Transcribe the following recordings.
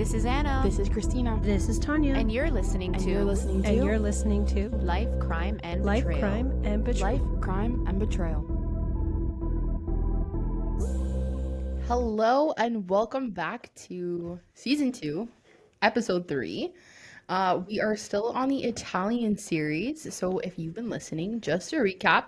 This is Anna. This is Christina. This is Tanya. And you're listening to Life, Crime, and Life, Betrayal. Crime, and Betrayal. Life, Crime, and Betrayal. Hello, and welcome back to Season 2, Episode 3. We are still on the Italian series, so if you've been listening, just to recap,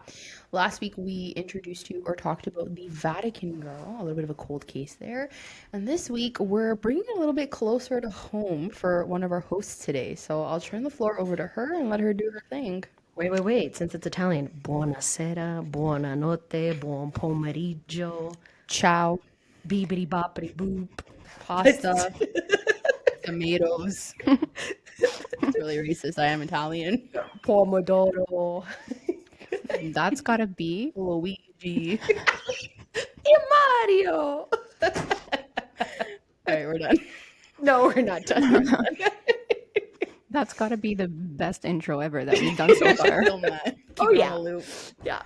last week we introduced you or talked about the Vatican girl, a little bit of a cold case there, and this week we're bringing it a little bit closer to home for one of our hosts today, so I'll turn the floor over to her and let her do her thing. Wait, since it's Italian. Buonasera, buonanotte, buon pomeriggio, Ciao. beepity boppity boop. Pasta. Tomatoes. It's really racist. I am Italian. Pomodoro. That's gotta be Luigi. Mario. All right, we're done. No, we're not done. that's gotta be the best intro ever that we've done so far. Film that. Oh, Keep it yeah. on a loop. Yeah.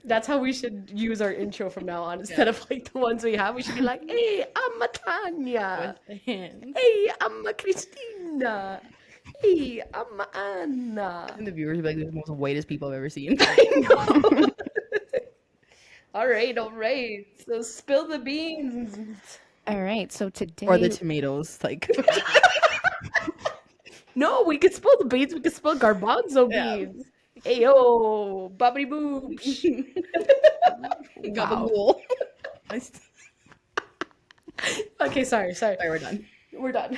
That's how we should use our intro from now on. Instead of like the ones we have, we should be like, hey, I'm Tanya. With the hands. Hey, I'm Christina. Hey, I'm Anna. And the viewers will be like, they're the most whitest people I've ever seen. All right. So spill the beans. All right, so today... Or the tomatoes. Like, No, we could spill the beans. We could spill garbanzo Yeah. beans. Hey, yo, bobbity boop. gabagool. Okay, sorry. All right, we're done. We're done.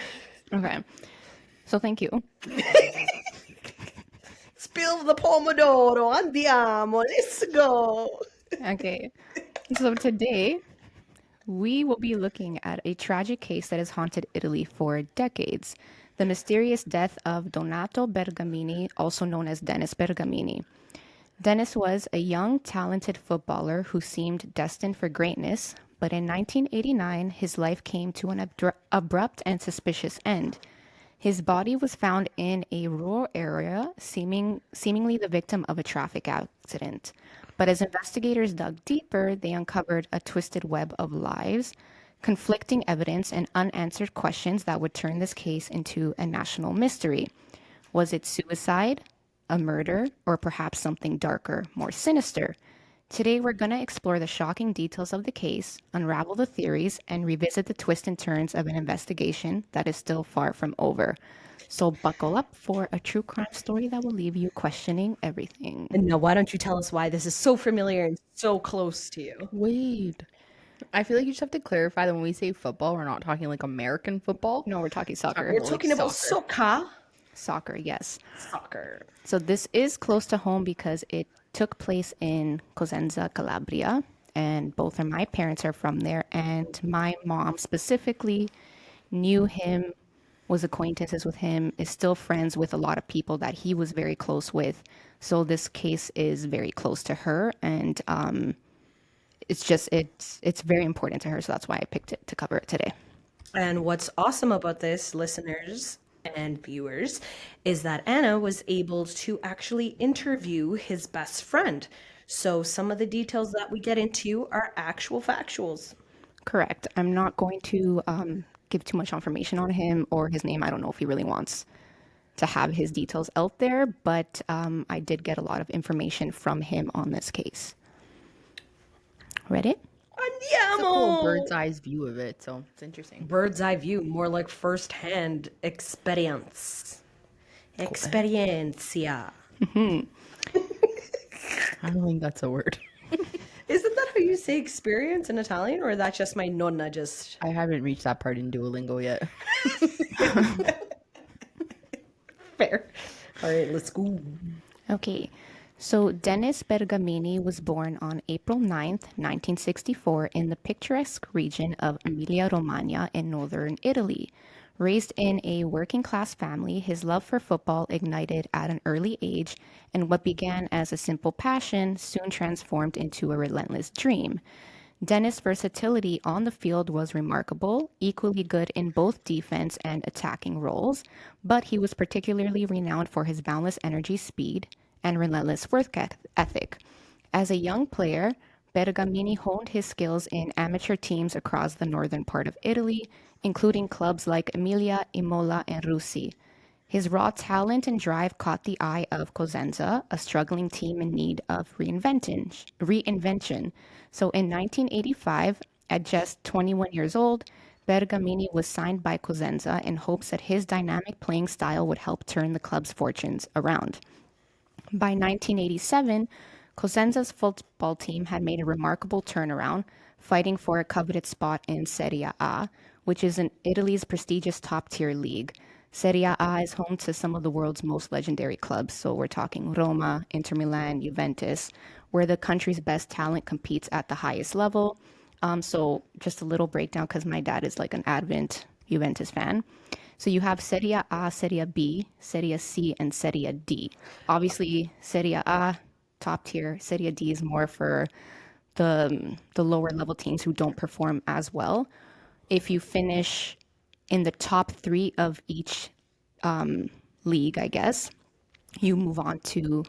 Okay, so thank you. Spill the pomodoro. Andiamo. Let's go. Okay, so today we will be looking at a tragic case that has haunted Italy for decades. The mysterious death of Donato Bergamini, also known as Dennis Bergamini. Dennis was a young, talented footballer who seemed destined for greatness, but in 1989, his life came to an abrupt and suspicious end. His body was found in a rural area, seemingly the victim of a traffic accident. But as investigators dug deeper, they uncovered a twisted web of lies, conflicting evidence, and unanswered questions that would turn this case into a national mystery. Was it suicide, a murder, or perhaps something darker, more sinister? Today, we're going to explore the shocking details of the case, unravel the theories, and revisit the twists and turns of an investigation that is still far from over. So buckle up for a true crime story that will leave you questioning everything. And now, why don't you tell us why this is so familiar and so close to you? Wait. I feel like you just have to clarify that when we say football, we're not talking like American football. No, we're talking soccer. We're talking about soccer. Soccer, yes. Soccer. So this is close to home because it took place in Cosenza, Calabria, and both of my parents are from there, and my mom specifically knew him, was acquaintances with him, is still friends with a lot of people that he was very close with. So this case is very close to her, and it's very important to her, so that's why I picked it to cover it today. And what's awesome about this, listeners and viewers, is that Anna was able to actually interview his best friend. So some of the details that we get into are actual factuals. Correct. I'm not going to give too much information on him or his name. I don't know if he really wants to have his details out there, but I did get a lot of information from him on this case. Ready? It's a cool bird's eye view of it, so it's interesting. Bird's eye view, more like first-hand experience. Experiencia. I don't think that's a word. Isn't that how you say experience in Italian, or is that just my nonna just... I haven't reached that part in Duolingo yet. Fair. All right, let's go. Okay. So Dennis Bergamini was born on April 9th, 1964 in the picturesque region of Emilia-Romagna in northern Italy. Raised in a working-class family, his love for football ignited at an early age, and what began as a simple passion soon transformed into a relentless dream. Dennis' versatility on the field was remarkable, equally good in both defense and attacking roles, but he was particularly renowned for his boundless energy, speed, and relentless work ethic. As a young player, Bergamini honed his skills in amateur teams across the northern part of Italy, including clubs like Emilia, Imola, and Russi. His raw talent and drive caught the eye of Cosenza, a struggling team in need of reinvention. So in 1985, at just 21 years old, Bergamini was signed by Cosenza in hopes that his dynamic playing style would help turn the club's fortunes around. By 1987, Cosenza's football team had made a remarkable turnaround, fighting for a coveted spot in Serie A, which is in Italy's prestigious top-tier league. Serie A is home to some of the world's most legendary clubs, so we're talking Roma, Inter Milan, Juventus, where the country's best talent competes at the highest level. So just a little breakdown because my dad is like an avid Juventus fan. So you have Serie A, Serie B, Serie C, and Serie D. Obviously, Serie A, top tier. Serie D is more for the lower level teams who don't perform as well. If you finish in the top three of each league, I guess, you move on to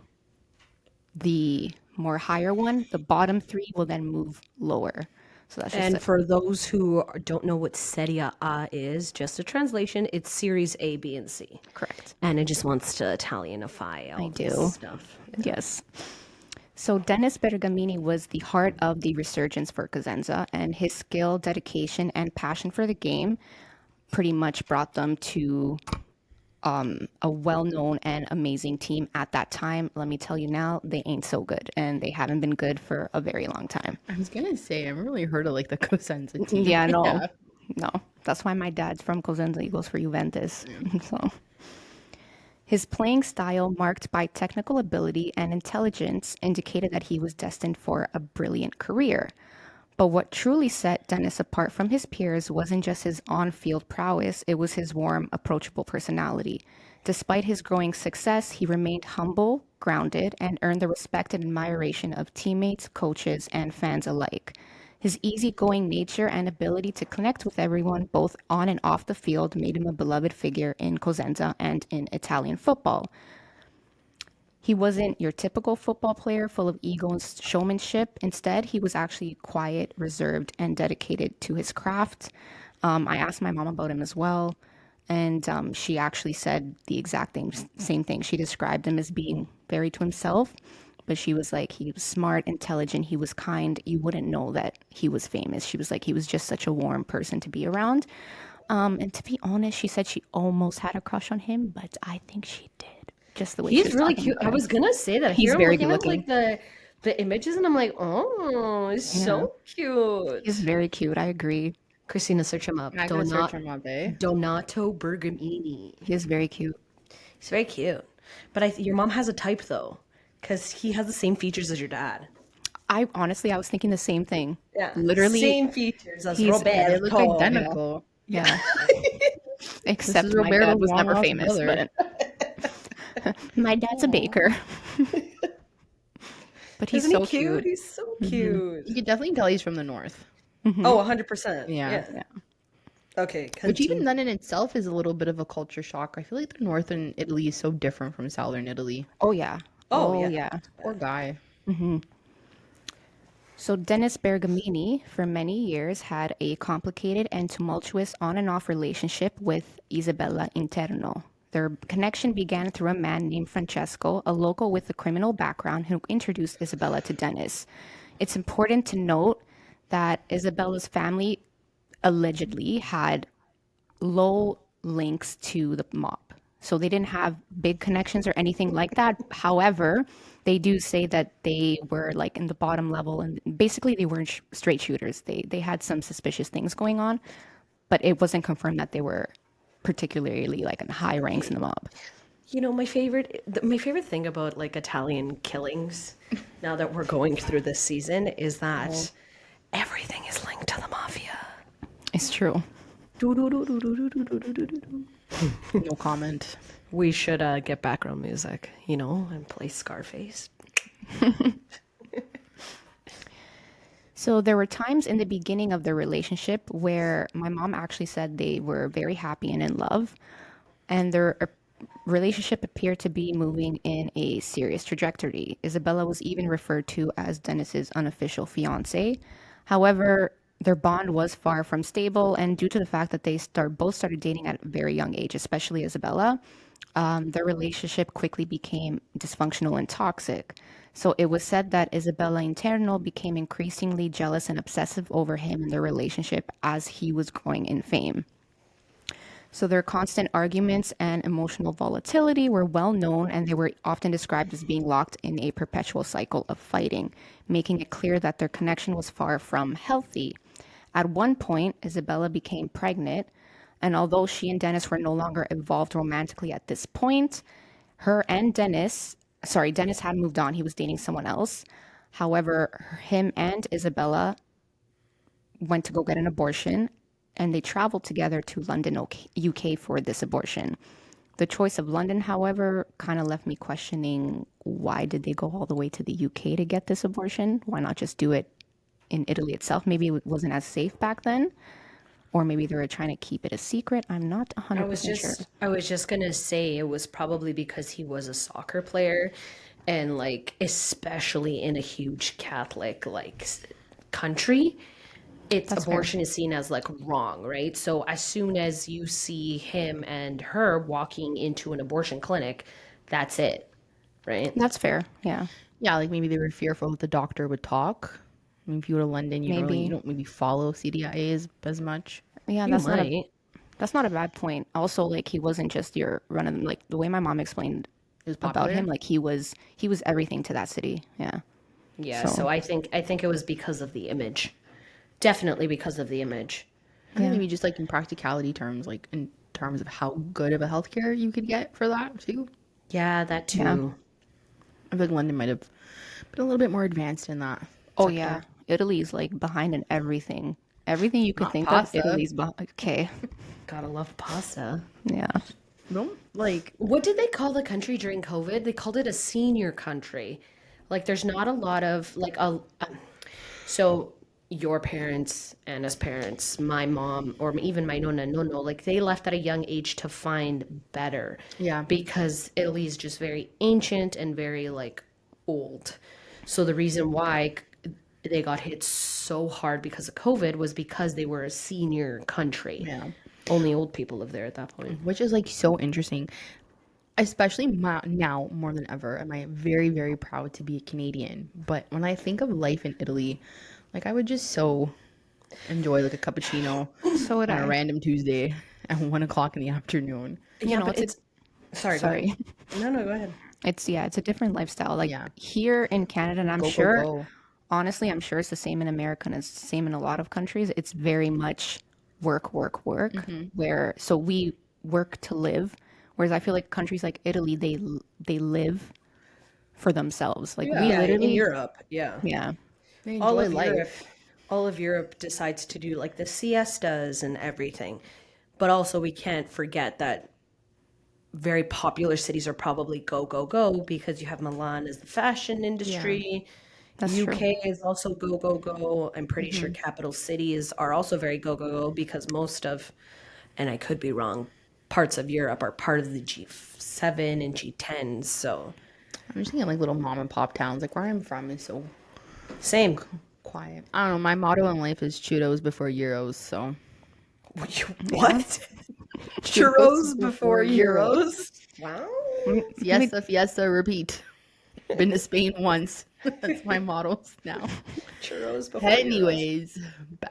the more higher one. The bottom three will then move lower. So that's just And for those who don't know what Serie A is, just a translation, it's Series A, B, and C. correct. And it just wants to Italianify all I this do. stuff. Yes. So Dennis Bergamini was the heart of the resurgence for Cosenza, and his skill, dedication, and passion for the game pretty much brought them to a well-known and amazing team at that time. Let me tell you now, they ain't so good, and they haven't been good for a very long time. I was gonna say I haven't really heard of like the Cosenza team. Yeah, no, no. That's why my dad's from Cosenza. He goes for Juventus. So his playing style, marked by technical ability and intelligence, indicated that he was destined for a brilliant career. But what truly set Dennis apart from his peers wasn't just his on field prowess, it was his warm, approachable personality. Despite his growing success, he remained humble, grounded, and earned the respect and admiration of teammates, coaches, and fans alike. His easygoing nature and ability to connect with everyone, both on and off the field, made him a beloved figure in Cosenza and in Italian football. He wasn't your typical football player full of ego and showmanship. Instead, he was actually quiet, reserved, and dedicated to his craft. I asked my mom about him as well, and she actually said the same thing. She described him as being very to himself, but she was like, he was smart, intelligent, he was kind. You wouldn't know that he was famous. She was like, he was just such a warm person to be around. And to be honest, she said she almost had a crush on him, but I think she did. Just the way she He's was really talking cute. about I him. was gonna say that. He's Here I'm very looking good at like the images, and I'm like, oh, it's so cute. He's very cute. I agree. Christina, search him up. I'm gonna search him up, eh? Donato Bergamini. He is very cute. He's very cute. But your mom has a type though, because he has the same features as your dad. I honestly, I was thinking the same thing. Yeah, Literally, same features as he's- Roberto. They look identical. yeah. Except is my Roberto's dad was never long-lost famous, brother. but my dad's a baker. But he's Isn't so he cute? cute. He's so cute. You could definitely tell he's from the north. Oh, 100%. Yeah. Yeah. Okay. Which even continue. then in itself is a little bit of a culture shock. I feel like the northern Italy is so different from southern Italy. Oh yeah. Oh, yeah. yeah. Poor guy. So Dennis Bergamini, for many years, had a complicated and tumultuous on and off relationship with Isabella Interno. Their connection began through a man named Francesco, a local with a criminal background, who introduced Isabella to Dennis. It's important to note that Isabella's family allegedly had low links to the mob. So they didn't have big connections or anything like that. However, they do say that they were like in the bottom level, and basically they weren't straight shooters. They had some suspicious things going on, but it wasn't confirmed that they were particularly like in high ranks in the mob. You know, my favorite thing about like Italian killings, now that we're going through this season, is that everything is linked to the mafia. It's true. No comment. We should get background music, you know, and play Scarface. So there were times in the beginning of their relationship where my mom actually said they were very happy and in love. And there relationship appeared to be moving in a serious trajectory. Isabella was even referred to as Dennis's unofficial fiance. However, their bond was far from stable, and due to the fact that both started dating at a very young age, especially Isabella, their relationship quickly became dysfunctional and toxic. So it was said that Isabella Interno became increasingly jealous and obsessive over him and their relationship as he was growing in fame. So their constant arguments and emotional volatility were well known, and they were often described as being locked in a perpetual cycle of fighting, making it clear that their connection was far from healthy. At one point, Isabella became pregnant, and although she and Dennis were no longer involved romantically at this point, her and Dennis had moved on. He was dating someone else. However, him and Isabella went to go get an abortion, and they traveled together to London, UK for this abortion. The choice of London, however, kind of left me questioning, why did they go all the way to the UK to get this abortion? Why not just do it in Italy itself? Maybe it wasn't as safe back then, or maybe they were trying to keep it a secret. I'm not I 100% sure. was just gonna say it was probably because he was a soccer player, and like especially in a huge Catholic country, it's That's fair. abortion is seen as like wrong, right? So as soon as you see him and her walking into an abortion clinic, that's it, right? That's fair. Yeah. Yeah, like maybe they were fearful that the doctor would talk. I mean, if you go to London, you Maybe. don't maybe follow CDIAs as much. Yeah, You might. that's not a bad point. Also, like he wasn't just your run of like the way my mom explained It was about him, popular. like he was everything to that city. Yeah. Yeah, So so I think it was because of the image. Definitely because of the image. I think yeah. maybe just like in practicality terms, like in terms of how good of a healthcare you could get for that too. Yeah, that Yeah. too. I feel like London might have been a little bit more advanced in that Oh sector. yeah. Italy's like behind in everything. Everything you could Not think of, pasta. Italy's behind. Okay. Gotta love pasta. Yeah. No, like What did they call the country during COVID? They called it a senior country. Like, there's not a lot of so your parents, Anna's parents, my mom, or even my nonna, no, no, like they left at a young age to find better yeah, because Italy is just very ancient and very like old. So the reason why they got hit so hard because of COVID was because they were a senior country. yeah, Only old people live there at that point. which is like so interesting. Especially now more than ever, am I very very proud to be a Canadian. But when I think of life in Italy, like I would just so enjoy like a cappuccino So would on a I. random Tuesday at 1 o'clock in the afternoon. You Yeah, know, but it's sorry, go ahead. sorry. No, no, go ahead. It's yeah, it's a different lifestyle. Like Yeah, here in Canada, and I'm go go sure, go. honestly, I'm sure it's the same in America and it's the same in a lot of countries. It's very much work, work, work, where so we work to live. Whereas I feel like countries like Italy, they live for themselves. Like we Yeah, Yeah, in literally, Europe, yeah. yeah, they All enjoy of Europe, life. all of Europe decides to do like the siestas and everything. But also we can't forget that very popular cities are probably go, go, go because you have Milan as the fashion Yeah. industry. that's true. UK is also go, go, go. I'm pretty sure capital cities are also very go, go, go because most of, and I could be wrong, parts of Europe are part of the G7 and G10. So I'm just thinking like little mom and pop towns. Like where I'm from is so same. quiet. I don't know. My motto in life is Cheetos before Euros. So Yeah. What? Churros Churros before before Euros. Euros? Wow. Fiesta, fiesta, repeat. Been to Spain once. That's my mottos now. Churros before Euros. Anyways,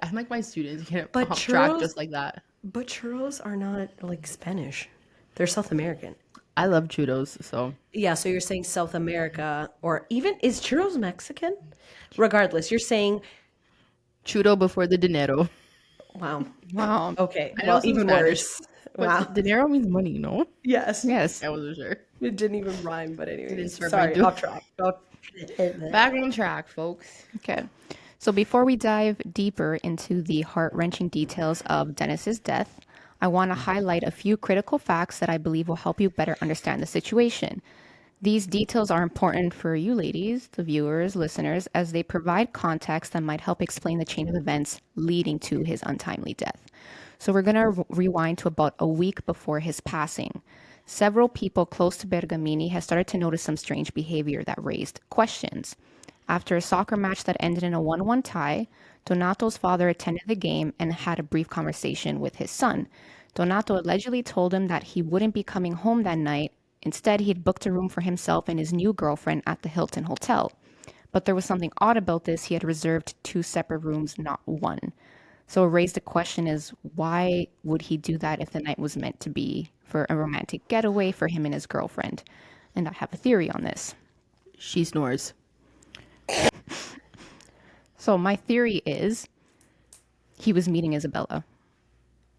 I'm like my students get But off track churros, just like that. but churros are not like Spanish. They're South American. I love Cheetos, so Yeah, so you're saying South America, or even is churros Mexican? Regardless, you're saying, Chudo before the dinero. wow. Wow. Okay, I know well, some even Spanish, worse. but Wow. dinero means money, no? Yes. Yes. I wasn't sure. It didn't even rhyme, but Didn't anyways. start my Sorry, do. off track. Back on track, folks. Okay. So before we dive deeper into the heart-wrenching details of Dennis's death, I want to highlight a few critical facts that I believe will help you better understand the situation. These details are important for you ladies, the viewers, listeners, as they provide context that might help explain the chain of events leading to his untimely death. So we're going to rewind to about a week before his passing. several people close to Bergamini had started to notice some strange behavior that raised questions. After a soccer match that ended in a 1-1 tie, Donato's father attended the game and had a brief conversation with his son. Donato allegedly told him that he wouldn't be coming home that night. Instead, he had booked a room for himself and his new girlfriend at the Hilton Hotel. But there was something odd about this. He had reserved 2 separate rooms, not one. So it raised the question is why would he do that if the night was meant to be for a romantic getaway for him and his girlfriend? And I have a theory on this. She snores. So my theory is he was meeting Isabella.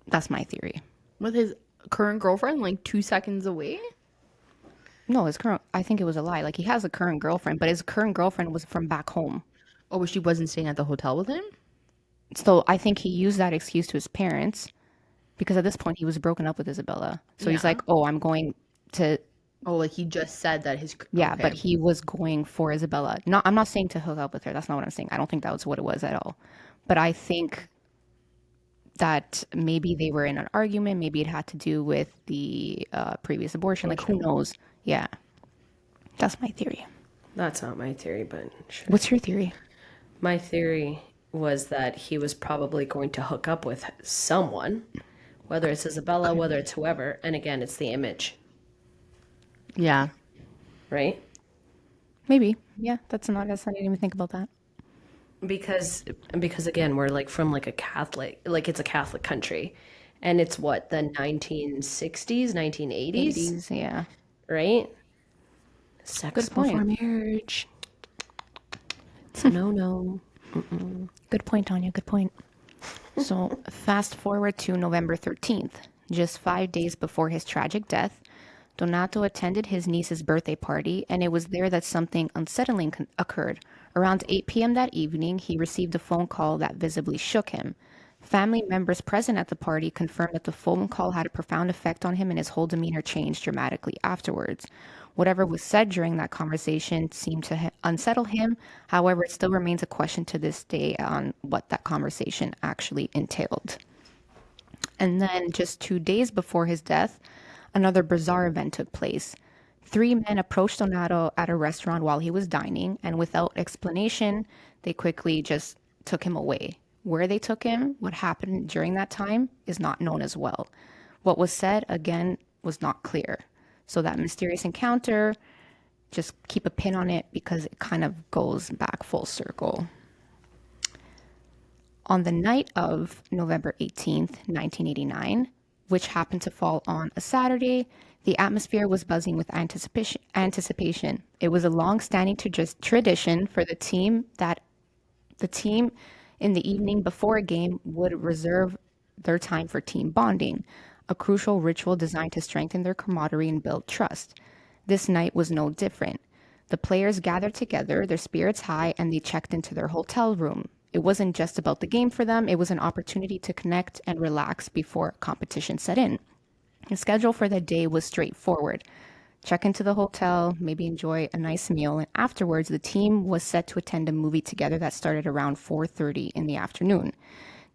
That's my theory. With his current girlfriend, like 2 seconds away? No, his current, I think it was a lie. Like he has a current girlfriend, but his current girlfriend was from back home. Oh, but she wasn't staying at the hotel with him? So I think he used that excuse to his parents because at this point he was broken up with Isabella. So he's Yeah. like, oh, I'm going to, Oh, like he just said that his... yeah, okay. but he was going for Isabella. No, I'm not saying to hook up with her. That's not what I'm saying. I don't think that was what it was at all. But I think that maybe they were in an argument. Maybe it had to do with the previous abortion. Like, who knows? Yeah. That's my theory. That's not my theory, but sure. What's your theory? My theory was that he was probably going to hook up with someone, whether it's Isabella, whether it's whoever. And again, it's the image, Yeah. right? Maybe. Yeah, that's not, I didn't even think about that. Because again, we're like from like a Catholic, like it's a Catholic country. And it's what, the 1960s, 1980s, 80s, yeah. right? Sex Good point. before marriage. It's a no-no. Good point, Tanya. Good point. So, fast forward to November 13th, just 5 days before his tragic death. Donato attended his niece's birthday party, and it was there that something unsettling occurred. Around 8 p.m. that evening, he received a phone call that visibly shook him. Family members present at the party confirmed that the phone call had a profound effect on him and his whole demeanor changed dramatically afterwards. Whatever was said during that conversation seemed to unsettle him. However, it still remains a question to this day on what that conversation actually entailed. And then just 2 days before his death, another bizarre event took place. 3 men approached Donato at a restaurant while he was dining, and without explanation, they quickly just took him away. Where they took him, what happened during that time, is not known as well. What was said, again, was not clear. So that mysterious encounter, just keep a pin on it because it kind of goes back full circle. On the night of November 18th, 1989, which happened to fall on a Saturday, the atmosphere was buzzing with anticipation. It was a long-standing tradition for the team in the evening before a game would reserve their time for team bonding, a crucial ritual designed to strengthen their camaraderie and build trust. This night was no different. The players gathered together, their spirits high, and they checked into their hotel room. It wasn't just about the game for them, it was an opportunity to connect and relax before competition set in. The schedule for the day was straightforward. Check into the hotel, maybe enjoy a nice meal, and afterwards the team was set to attend a movie together that started around 4:30 in the afternoon.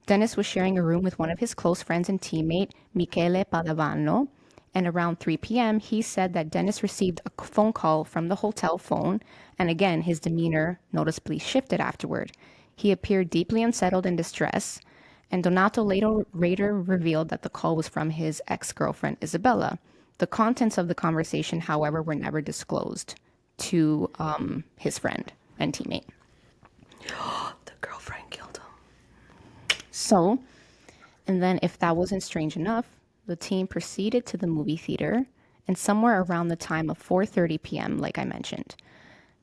Dennis was sharing a room with one of his close friends and teammate, Michele Padavano, and around 3 p.m. he said that Dennis received a phone call from the hotel phone, and again his demeanor noticeably shifted afterward. He appeared deeply unsettled and distressed, and Donato later revealed that the call was from his ex-girlfriend Isabella. The contents of the conversation, however, were never disclosed to his friend and teammate. The girlfriend killed him. So, and then if that wasn't strange enough, the team proceeded to the movie theater, and somewhere around the time of 4:30 p.m., like I mentioned.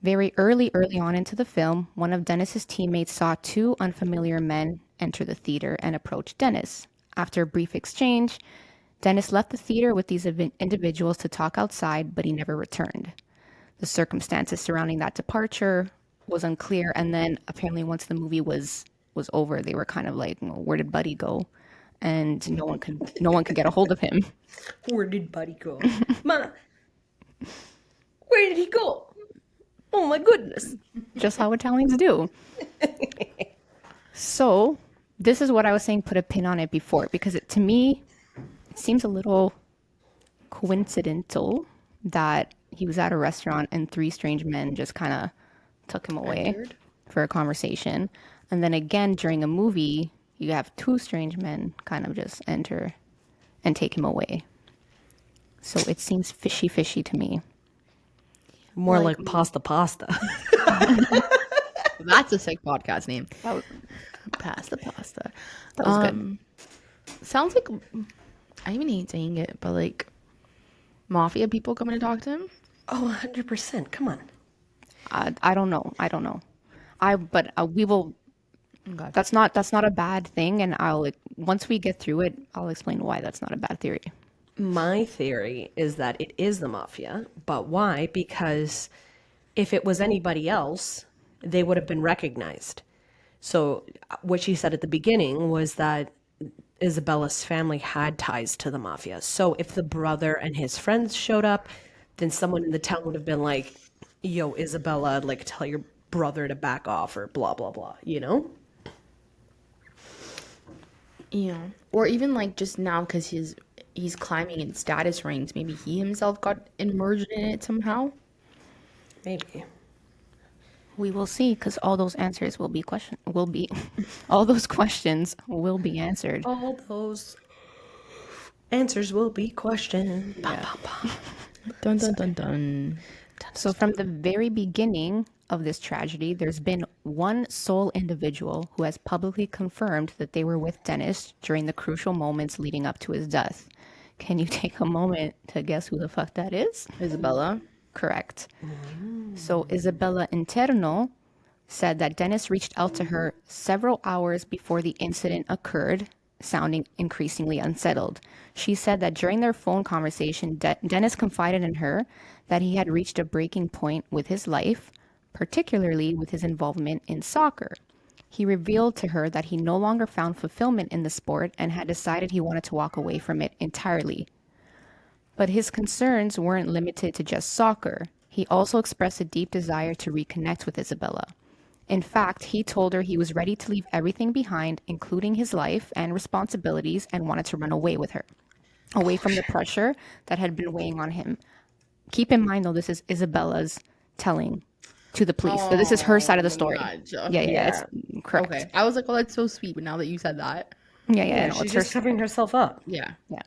Very early on into the film, one of Dennis's teammates saw 2 unfamiliar men enter the theater and approach Dennis. After a brief exchange, Dennis left the theater with these individuals to talk outside, but he never returned. The circumstances surrounding that departure was unclear, and then apparently once the movie was over, they were kind of like, well, where did Buddy go? And no one could get a hold of him. Where did Buddy go? Ma, where did he go? Oh my goodness. Just how Italians do. So, this is what I was saying, put a pin on it before, because to me, it seems a little coincidental that he was at a restaurant and three strange men just kind of took him away Entered. for a conversation. And then again, during a movie, you have two strange men kind of just enter and take him away. So it seems fishy to me. More Like- like pasta. That's a sick podcast name. That was, Pass the pasta. that was good. Sounds like, I even hate saying it, but like mafia people coming to talk to him. Oh, 100%. Come on. I don't know. But we will. Okay. That's not a bad thing, and once we get through it, I'll explain why that's not a bad theory. My theory is that it is the mafia, but why? Because if it was anybody else, they would have been recognized. So what she said at the beginning was that Isabella's family had ties to the mafia. So if the brother and his friends showed up, then someone in the town would have been like, yo, Isabella, like tell your brother to back off or blah, blah, blah, you know? Yeah. Or even like just now because he's climbing in status ranks, maybe he himself got immersed in it somehow. Maybe. We will see, because all those answers all those questions will be answered. All those answers will be questioned. Yeah. Dun dun dun dun. So from the very beginning of this tragedy, there's been one sole individual who has publicly confirmed that they were with Dennis during the crucial moments leading up to his death. Can you take a moment to guess who the fuck that is? Isabella. Correct. So Isabella Interno said that Dennis reached out to her several hours before the incident occurred, sounding increasingly unsettled. She said that during their phone conversation, Dennis confided in her that he had reached a breaking point with his life, particularly with his involvement in soccer. He revealed to her that he no longer found fulfillment in the sport and had decided he wanted to walk away from it entirely. But his concerns weren't limited to just soccer. He also expressed a deep desire to reconnect with Isabella. In fact, he told her he was ready to leave everything behind, including his life and responsibilities, and wanted to run away with her, away from the pressure that had been weighing on him. Keep in mind, though, this is Isabella's telling to the police. So this is her side of the story. Gotcha. Yeah, it's correct. Okay. I was like, well, that's so sweet. But now that you said that, Yeah, no, She's it's her. just covering herself up. yeah. Yeah.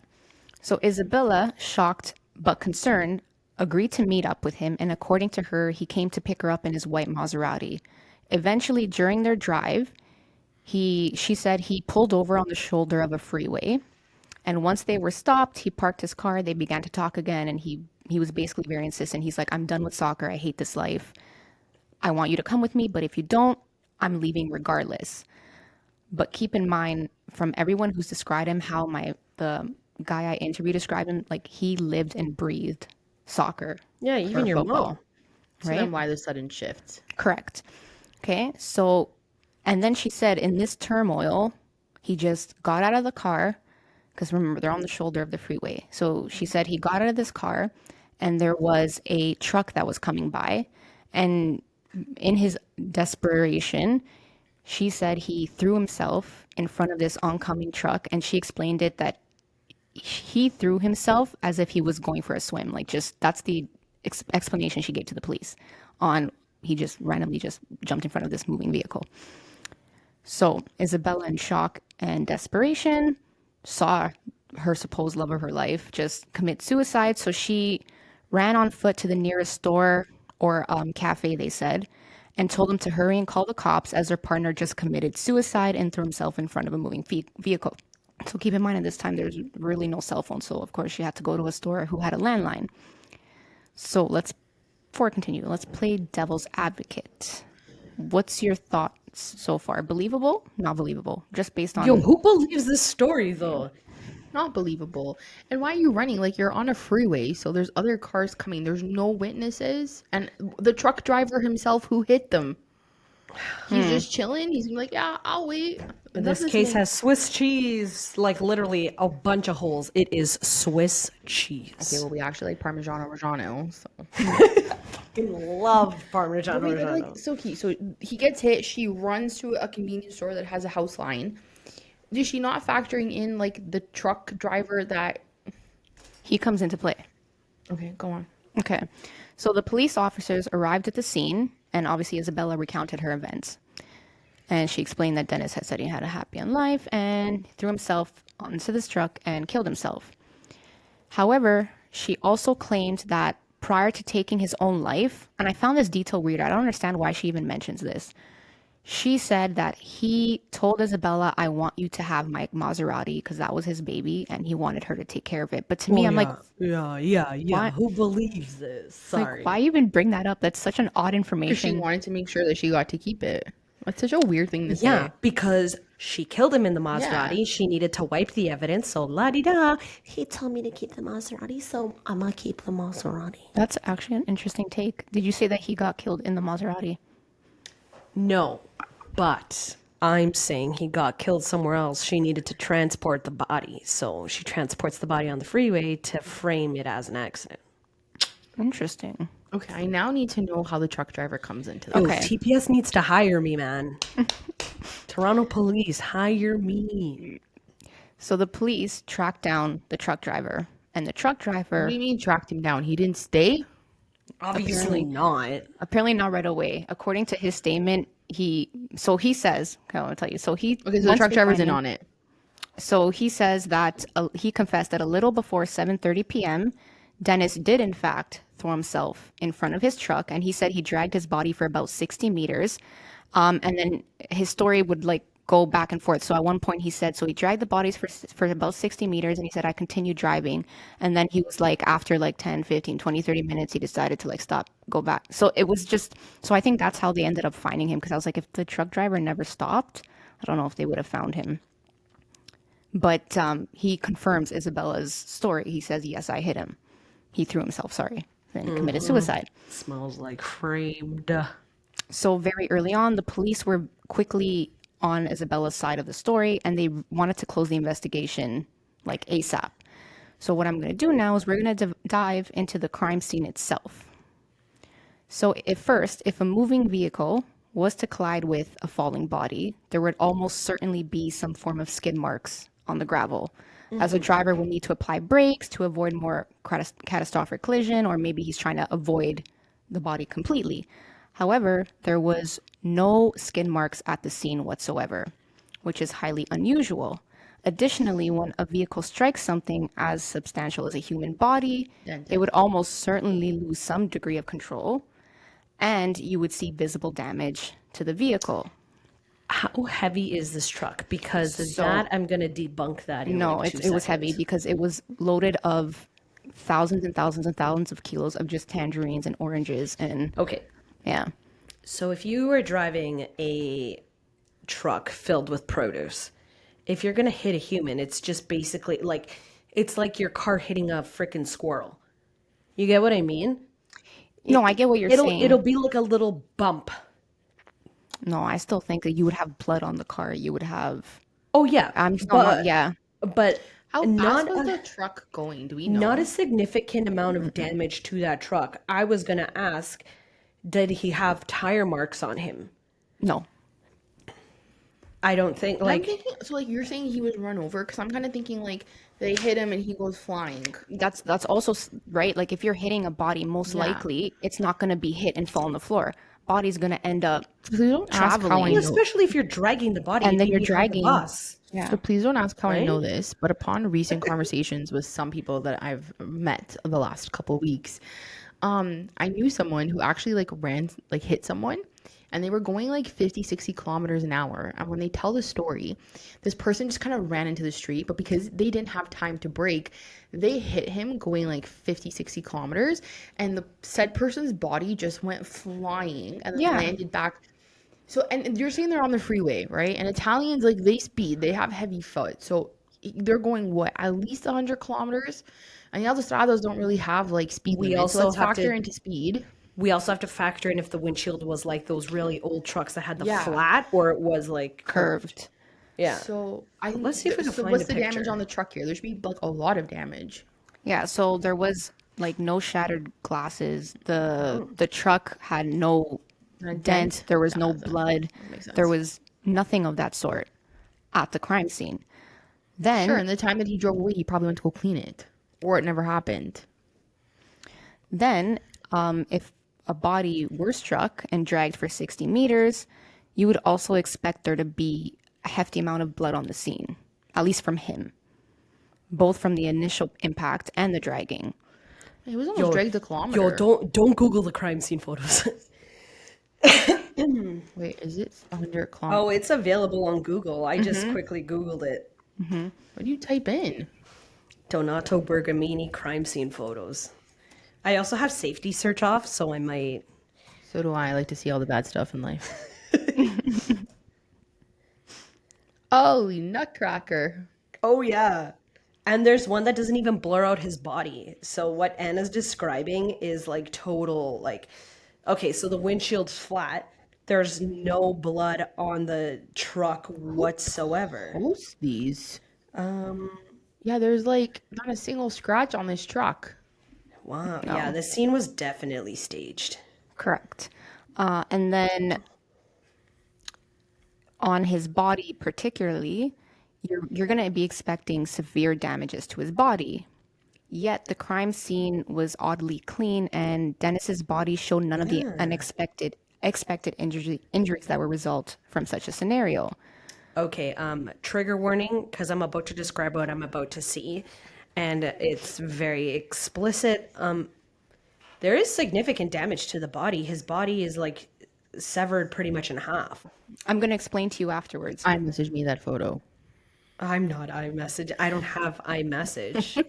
So Isabella, shocked but concerned, agreed to meet up with him, and according to her, he came to pick her up in his white Maserati. Eventually, during their drive, she said he pulled over on the shoulder of a freeway, and once they were stopped, he parked his car. They began to talk again, and he was basically very insistent. He's like, "I'm done with soccer. I hate this life. I want you to come with me, but if you don't, I'm leaving regardless." But keep in mind, from everyone who's described him, how the guy I interviewed described him, like he lived and breathed soccer. Yeah, even or your football, mom. So right? then why the sudden shift? Correct. Okay, so, and then she said in this turmoil, he just got out of the car, because remember, they're on the shoulder of the freeway. So she said he got out of this car, and there was a truck that was coming by, and in his desperation, she said he threw himself in front of this oncoming truck, and she explained it that he threw himself as if he was going for a swim. Like, just that's the explanation she gave to the police on he just randomly just jumped in front of this moving vehicle. So Isabella, in shock and desperation, saw her supposed love of her life just commit suicide. So she ran on foot to the nearest store or cafe, they said, and told them to hurry and call the cops as their partner just committed suicide and threw himself in front of a moving vehicle. So keep in mind, at this time, there's really no cell phone. So, of course, she had to go to a store who had a landline. So before I continue, let's play devil's advocate. What's your thoughts so far? Believable? Not believable? Just based on... Yo, who believes this story, though? Not believable. And why are you running? Like, you're on a freeway, so there's other cars coming. There's no witnesses. And the truck driver himself who hit them, he's just chilling. He's gonna be like, yeah, I'll wait. This case has Swiss cheese, like literally a bunch of holes. It is Swiss cheese. Okay, well, we actually like Parmigiano Reggiano, so. I love Parmesan. Wait, but, like, so he gets hit. She runs to a convenience store that has a house line. Is she not factoring in like the truck driver that he comes into play. Okay, go on. Okay. So the police officers arrived at the scene, and obviously Isabella recounted her events. And she explained that Dennis had said he had a happy end life and threw himself onto this truck and killed himself. However, she also claimed that prior to taking his own life, and I found this detail weird, I don't understand why she even mentions this. She said that he told Isabella, I want you to have my Maserati because that was his baby and he wanted her to take care of it. But to me, I'm like, yeah. why, Who believes this? Sorry. why even bring that up? That's such an odd Because she information. wanted to make sure that she got to keep it. That's such a weird thing to Yeah, say. because she killed him in the Maserati. Yeah. She needed to wipe the evidence, so la-di-da. He told me to keep the Maserati, so I'm gonna keep the Maserati. That's actually an interesting take. Did you say that he got killed in the Maserati? No, but I'm saying he got killed somewhere else. She needed to transport the body, so she transports the body on the freeway to frame it as an accident. Interesting. Okay, I now need to know how the truck driver comes into this. Oh, Okay. TPS needs to hire me, man. Toronto police, hire me. So the police tracked down the truck driver, and the truck What driver do you mean tracked him down? He didn't stay? Obviously not. apparently not right away. According to his statement, he says, okay, I'll tell you. So he Okay, so the once truck they driver's find in him- on it. So he says that he confessed that a little before 7:30 p.m., Dennis did in fact throw himself in front of his truck, and he said he dragged his body for about 60 meters, and then his story would like go back and forth. So at one point he said, so he dragged the bodies for about 60 meters, and he said I continued driving, and then he was like after like 10, 15, 20, 30 minutes he decided to like stop, go back. So it was just, so I think that's how they ended up finding him, because I was like, if the truck driver never stopped, I don't know if they would have found him. But he confirms Isabella's story. He says, yes, I hit him. He threw himself, sorry, and committed suicide. Smells like framed. So very early on, the police were quickly on Isabella's side of the story, and they wanted to close the investigation like ASAP. So what I'm going to do now is we're going to dive into the crime scene itself. So if a moving vehicle was to collide with a falling body, there would almost certainly be some form of skid marks on the gravel, as a driver will need to apply brakes to avoid more catastrophic collision, or maybe he's trying to avoid the body completely. However, there was no skid marks at the scene whatsoever, which is highly unusual. Additionally, when a vehicle strikes something as substantial as a human body, it would almost certainly lose some degree of control, and you would see visible damage to the vehicle. How heavy is this truck? Because So- that I'm gonna debunk that. In No, like it 2 was heavy seconds. because it was loaded of thousands and thousands and thousands of kilos of just tangerines and oranges and Okay, yeah. so if you were driving a truck filled with produce, if you're gonna hit a human, it's just basically like it's like your car hitting a freaking squirrel. You get what I mean? No, I get what you're saying. It'll be like a little bump. No, I still think that you would have blood on the car. You would have. Oh yeah, I'm still not. Yeah. but How not fast was a, the truck going? Do we know? not a significant amount of damage to that truck. I was gonna ask, did he have tire marks on him? No. I don't think I'm like thinking, so like you're saying he was run over? Because I'm kind of thinking like they hit him and he goes flying. That's also right. Like if you're hitting a body, most Yeah. likely it's not going to be hit and fall on the floor. Body's going to end up Please don't ask how I traveling. know. especially if you're dragging the body And then you'd you're be behind the dragging- bus. Yeah. So please don't ask how I know Right? this, but upon recent conversations with some people that I've met the last couple weeks, I knew someone who actually hit someone, and they were going like 50, 60 kilometers an hour. And when they tell the story, this person just kind of ran into the street, but because they didn't have time to brake, they hit him going like 50, 60 kilometers, and the said person's body just went flying and then Yeah. landed back. So, and you're saying they're on the freeway, right? And Italians, like, they speed, they have heavy foot. So they're going, what, at least 100 kilometers? And the autostradas don't really have, like, speed We limits. So also let's have factor to- into speed. We also have to factor in if the windshield was like those really old trucks that had the Yeah. flat or it was like curved. Yeah. So Let's see if we can so find what's a the damage picture. on the truck here? There should be, like, a lot of damage. Yeah, so there was like no shattered glasses. The truck had no dent. There was no blood. makes sense. There was nothing of that sort at the crime scene. Then Sure, and the time that he drove away, he probably went to go clean it. or it never happened. Then, if a body were struck and dragged for 60 meters, you would also expect there to be a hefty amount of blood on the scene, at least from him, both from the initial impact and the dragging. It was almost Yo, dragged a yo, kilometer. don't Google the crime scene photos. Wait, is it 100 Oh, kilometers? it's available on Google. I just quickly Googled it. What do you type in? Donato Bergamini crime scene photos. I also have safety search off, so I might. So do I. I like to see all the bad stuff in life. Holy nutcracker. Oh, yeah. And there's one that doesn't even blur out his body. So what Anna's describing is like total, like, okay, so the windshield's flat. There's no blood on the truck whatsoever. Post these. Yeah, there's like not a single scratch on this truck. Wow. Yeah, the scene was definitely staged. Correct. And then on his body, particularly, you're going to be expecting severe damages to his body. Yet the crime scene was oddly clean, and Dennis's body showed none of the unexpected expected injuries that would result from such a scenario. Okay, trigger warning, because I'm about to describe what I'm about to see, and it's very explicit. There is significant damage to the body. His body is like severed pretty much in half. I'm going to explain to you afterwards. I messaged me that photo. I'm not iMessage. I don't have iMessage.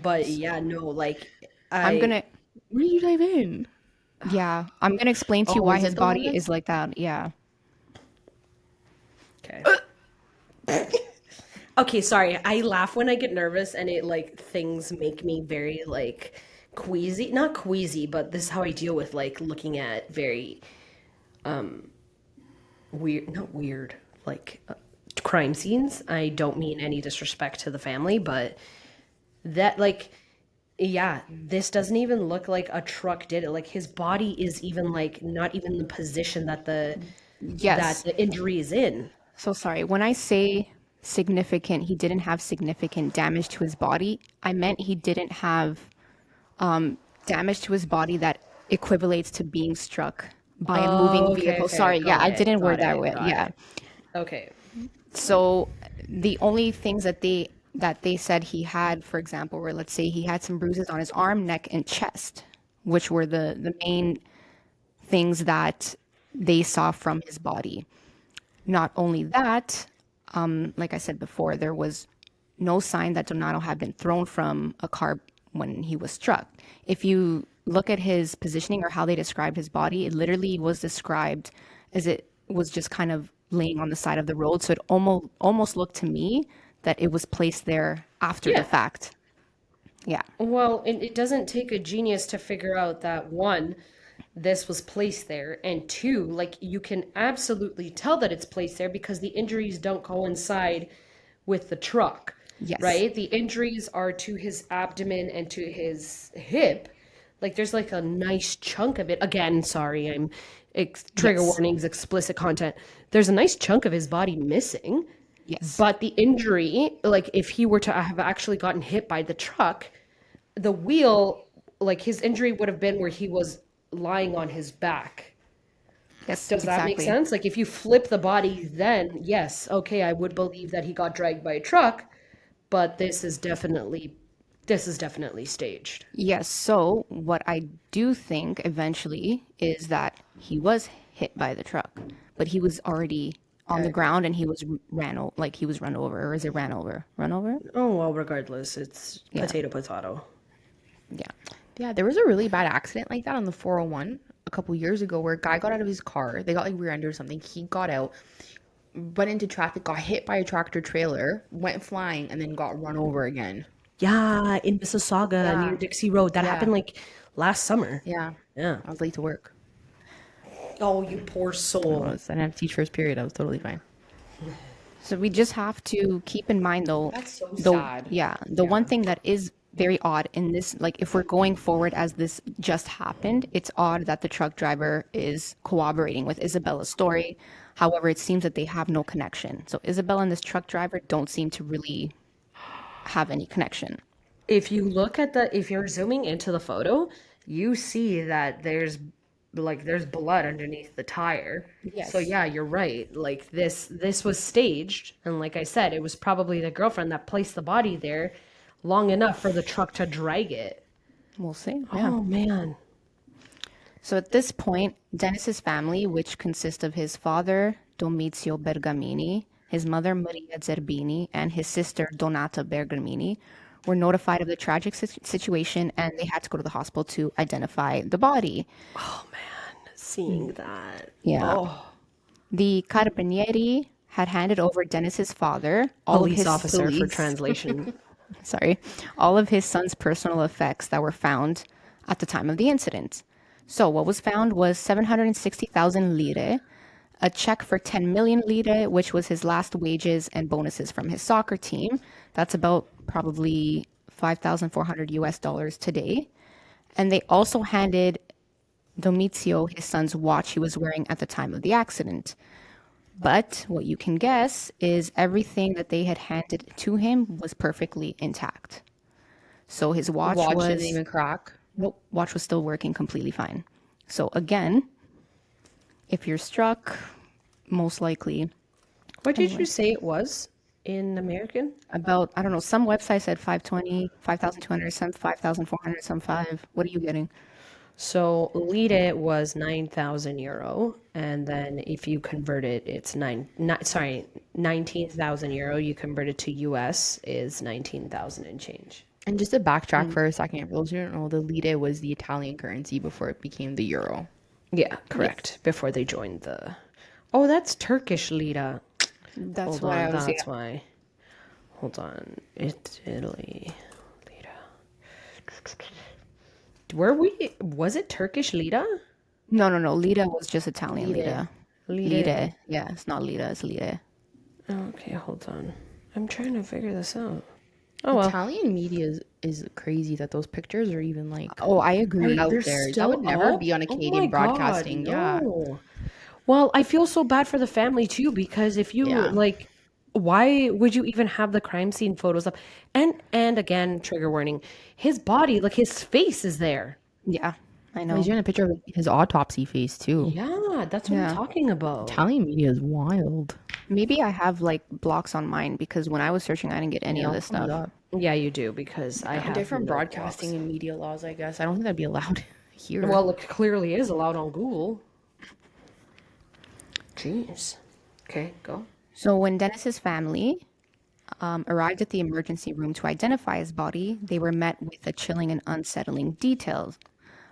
But yeah, no, like I'm going to, What did you type in? yeah, I'm going to explain to you Oh, why is it his the one body that's- is like that. Yeah. Okay. Okay, sorry. I laugh when I get nervous and it like things make me very like queasy. Not queasy, but this is how I deal with like looking at very weird, not weird, like crime scenes. I don't mean any disrespect to the family, but that like yeah, this doesn't even look like a truck did it. Like his body is even like not even the position that Yes. the injury is in. So sorry. When I say significant, he didn't have significant damage to his body, I meant he didn't have damage to his body that equivalates to being struck by a moving Okay, vehicle. okay, Sorry, yeah, I got it, didn't word got that it, way. got Yeah. it. Okay. So the only things that they said he had, for example, were, let's say he had some bruises on his arm, neck, and chest, which were the main things that they saw from his body. Not only that, like I said before, there was no sign that Donato had been thrown from a car when he was struck. If you look at his positioning or how they described his body, it literally was described as it was just kind of laying on the side of the road. So it almost looked to me that it was placed there after Yeah. the fact. Yeah. Well, it doesn't take a genius to figure out that one, this was placed there, and two, like you can absolutely tell that it's placed there because the injuries don't coincide with the truck, Yes. right? The injuries are to his abdomen and to his hip. Like there's like a nice chunk of it. Again, sorry, I'm trigger Yes. warnings, explicit content. There's a nice chunk of his body missing. Yes. But the injury, like if he were to have actually gotten hit by the truck, the wheel, like his injury would have been where he was lying on his back. Yes. Does that make exactly. sense? Like if you flip the body, then yes, okay, I would believe that he got dragged by a truck, but this is definitely staged. Yes. So what I do think eventually is that he was hit by the truck, but he was already on the ground and he was like he was run over, or is it ran over? Run over? Oh well, regardless, it's potato. Yeah. Yeah, there was a really bad accident like that on the 401 a couple years ago where a guy got out of his car. They got like rear-ended or something. He got out, went into traffic, got hit by a tractor trailer, went flying, and then got run over again. Yeah, in Mississauga near Dixie Road. That Yeah. happened like last summer. Yeah. Yeah. I was late to work. Oh, you poor I soul. didn't have to teach first period. I was totally fine. So we just have to keep in mind though, That's so the sad. the one thing that is very odd in this, like if we're going forward as this just happened, it's odd that the truck driver is cooperating with Isabella's story. However, it seems that they have no connection. So Isabella and this truck driver don't seem to really have any connection. if you look at if you're zooming into the photo, you see that there's blood underneath the tire. So Yes. yeah, you're right. Like this was staged, and like I said, it was probably the girlfriend that placed the body there long enough for the truck to drag it. We'll see. Yeah. Oh man. So at this point, Dennis's family, which consists of his father, Domizio Bergamini, his mother, Maria Zerbini, and his sister, Donata Bergamini, were notified of the tragic situation and they had to go to the hospital to identify the body. Oh man, seeing that. Yeah. Oh, The Carabinieri had handed over Dennis's father, all of police his officer for Police. translation. sorry, all of his son's personal effects that were found at the time of the incident. So what was found was 760,000 lire, a check for 10 million lire, which was his last wages and bonuses from his soccer team. That's about probably 5,400 US dollars today. And they also handed Domizio his son's watch he was wearing at the time of the accident. But what you can guess is everything that they had handed to him was perfectly intact. So his The watch watch didn't was, even crack. nope, watch was still working completely fine. So again, if you're struck, most likely What did anyway, you say it was in American? about, I don't know, some website said 520, 5,200, some 5,400, some 5. What are you getting? So lire was 9,000 euro, and then if you convert it, it's 19,000 euro. You convert it to US is 19,000 and change. And just to backtrack for a second, for those who don't know, the lire was the Italian currency before it became the euro. Yeah, correct. Before they joined the. Oh, that's Turkish lira. That's Hold what I on, was, yeah. that's why. Hold on, Italy lira. Was it Turkish lira? No, no, no. Lira was just Italian Lire. lira. Lira. Lire. Yeah, it's not lira, it's lire. Okay, hold on. I'm trying to figure this out. Oh well. Italian media is crazy that those pictures are even like Oh, I agree. out They're there. That would still never up? be on a Oh my Canadian God, broadcasting. Yeah. no. Well, I feel so bad for the family too because if you Yeah. like, why would you even have the crime scene photos up? And again, trigger warning, his body, like his face is there. Yeah, I He's know. doing a picture of his autopsy face too. Yeah, that's what I'm Yeah. talking about. Italian media is wild. Maybe I have like blocks on mine because when I was searching, I didn't get any Yeah, of I'll this pull it stuff. up. Yeah, you do because I have Different no broadcasting blocks. and media laws, I guess. I don't think that'd be allowed here. Well, it clearly is allowed on Google. Jeez. Okay, go. So when Dennis's family arrived at the emergency room to identify his body, they were met with a chilling and unsettling details.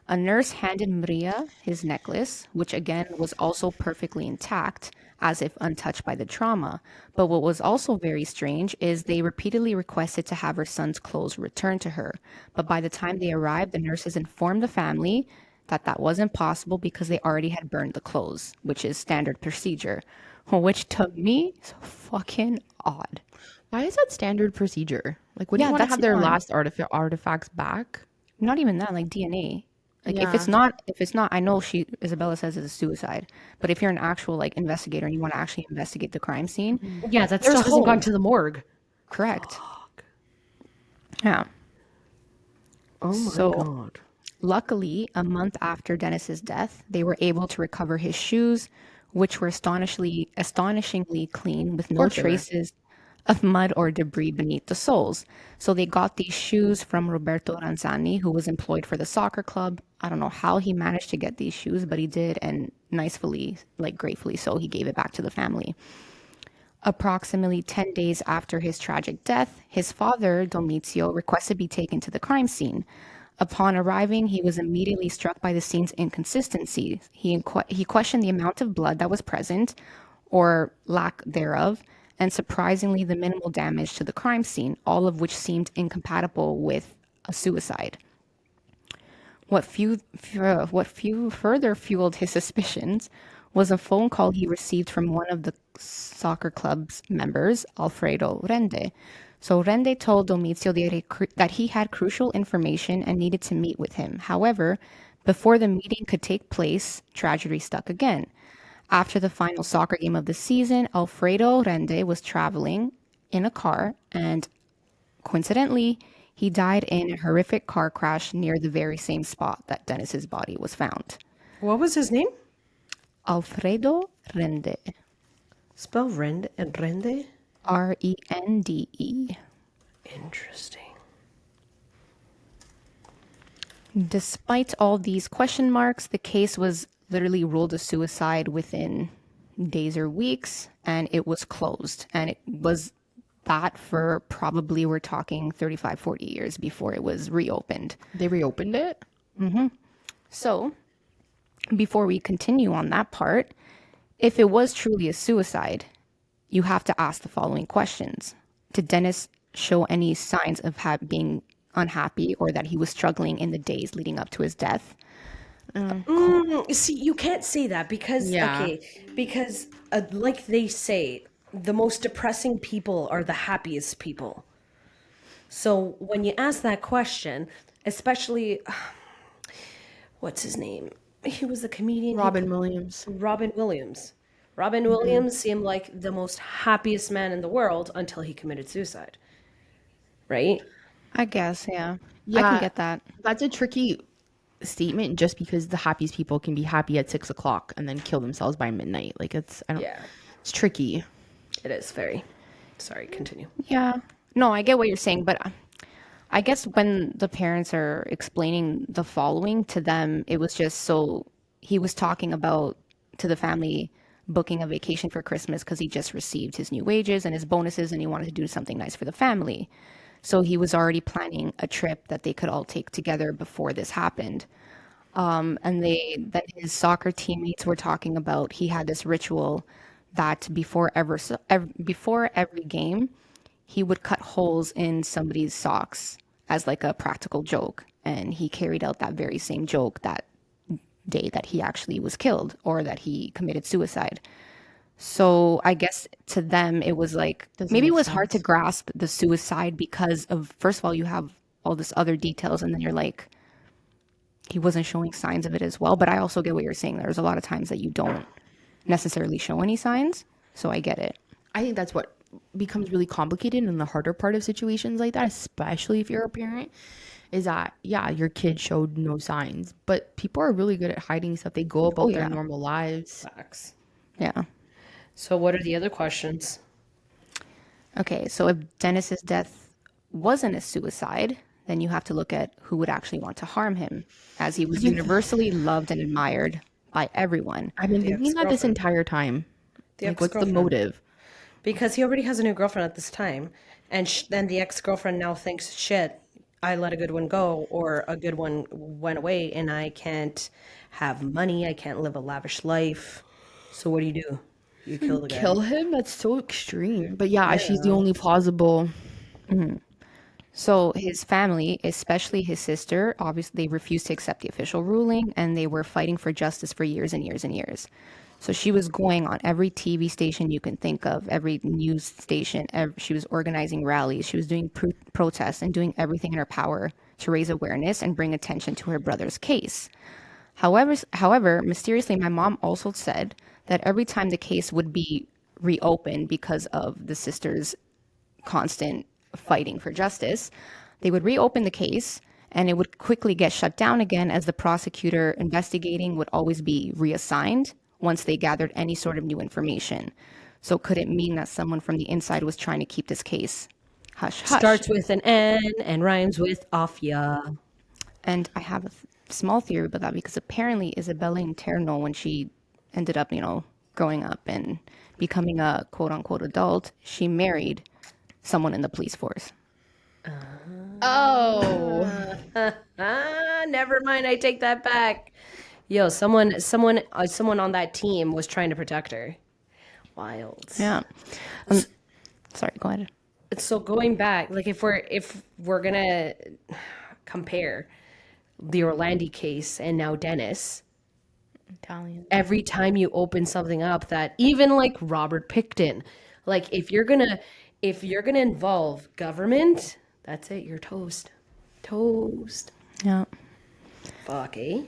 A nurse handed Maria his necklace, which again was also perfectly intact, as if untouched by the trauma. But what was also very strange is they repeatedly requested to have her son's clothes returned to her. But by the time they arrived, the nurses informed the family that that wasn't possible because they already had burned the clothes, which is standard procedure, which to me is fucking odd. Why is that standard procedure? Like, would you Yeah, want to that's have their not last artifacts back? not even that, like DNA. Like Yeah. if it's not, I know Isabella says it's a suicide, but if you're an actual like investigator and you want to actually investigate the crime scene, Yeah, that there's still hasn't gone hope. to the morgue. Correct. Yeah. Oh my So God. luckily, a month after Dennis's death, they were able to recover his shoes, which were astonishingly clean with no Course they were. traces of mud or debris beneath the soles. So they got these shoes from Roberto Ranzani, who was employed for the soccer club. I don't know how he managed to get these shoes, but he did, and nicely, like gratefully so, he gave it back to the family. Approximately 10 days after his tragic death, his father, Domizio, requested to be taken to the crime scene. Upon arriving, he was immediately struck by the scene's inconsistencies. He questioned the amount of blood that was present, or lack thereof, and surprisingly, the minimal damage to the crime scene, all of which seemed incompatible with a suicide. What few further fueled his suspicions was a phone call he received from one of the soccer club's members, Alfredo Rende. So Rende told Domizio that he had crucial information and needed to meet with him. However, before the meeting could take place, tragedy struck again. After the final soccer game of the season, Alfredo Rende was traveling in a car and coincidentally, He died in a horrific car crash near the very same spot that Dennis's body was found. What was his name? Alfredo Rende. Spell Rende? Rende. Interesting. Despite all these question marks, the case was literally ruled a suicide within days or weeks, and it was closed. And it was that for probably, we're talking 35, 40 years before it was reopened. They reopened it? So, before we continue on that part, if it was truly a suicide, you have to ask the following questions. Did Dennis show any signs of being unhappy or that he was struggling in the days leading up to his death? See, you can't say that because, like they say, the most depressing people are the happiest people. So when you ask that question, especially, what's his name? He was a comedian. Robin Williams. Robin Williams. Robin Williams seemed like the most happiest man in the world until he committed suicide. Right? I guess, yeah. I Yeah. can get that. That's a tricky statement just because the happiest people can be happy at 6 o'clock and then kill themselves by midnight. Like it's tricky. It is very. Sorry, continue. Yeah. No, I get what you're saying, but I guess when the parents are explaining the following to them, it was just so he was talking about to the family booking a vacation for Christmas because he just received his new wages and his bonuses and he wanted to do something nice for the family. So he was already planning a trip that they could all take together before this happened. And then his soccer teammates were talking about he had this ritual that before every game, he would cut holes in somebody's socks as like a practical joke. And he carried out that very same joke that day that he actually was killed or that he committed suicide. So I guess to them, it was like, maybe it was hard to grasp the suicide because of, first of all, you have all this other details and then you're like, he wasn't showing signs of it as well. But I also get what you're saying. There's a lot of times that you don't necessarily show any signs. So I get it. I think that's what becomes really complicated and the harder part of situations like that, especially if you're a parent, is that, yeah, your kid showed no signs, but people are really good at hiding stuff. They go about their normal lives. Facts. Yeah. So what are the other questions? Okay, so if Dennis's death wasn't a suicide, then you have to look at who would actually want to harm him, as he was universally loved and admired by everyone. I've been thinking that this entire time. Like, what's the motive? Because he already has a new girlfriend at this time, and then the ex-girlfriend now thinks, shit, I let a good one go, or a good one went away, and I can't have money, I can't live a lavish life. So what do? You kill the guy. Kill him? That's so extreme. But yeah, she's the only plausible. So his family, especially his sister, obviously they refused to accept the official ruling and they were fighting for justice for years and years and years. So she was going on every TV station you can think of, every news station. She was organizing rallies. She was doing protests and doing everything in her power to raise awareness and bring attention to her brother's case. However, mysteriously, my mom also said that every time the case would be reopened because of the sister's constant fighting for justice, they would reopen the case and it would quickly get shut down again as the prosecutor investigating would always be reassigned once they gathered any sort of new information. So could it mean that someone from the inside was trying to keep this case hush hush? Starts with an N and rhymes with Afia. And I have a small theory about that because apparently Isabella Interno, when she ended up, growing up and becoming a quote unquote adult, she married someone in the police force. Oh. Never mind, I take that back. Yo, someone on that team was trying to protect her. Wild. Yeah. Sorry, go ahead. So going back, like if we're gonna compare the Orlandi case and now Dennis, Italian. every time you open something up that even like Robert Pickton, like if you're gonna involve government, that's it, you're toast. Yeah. Fuck, eh?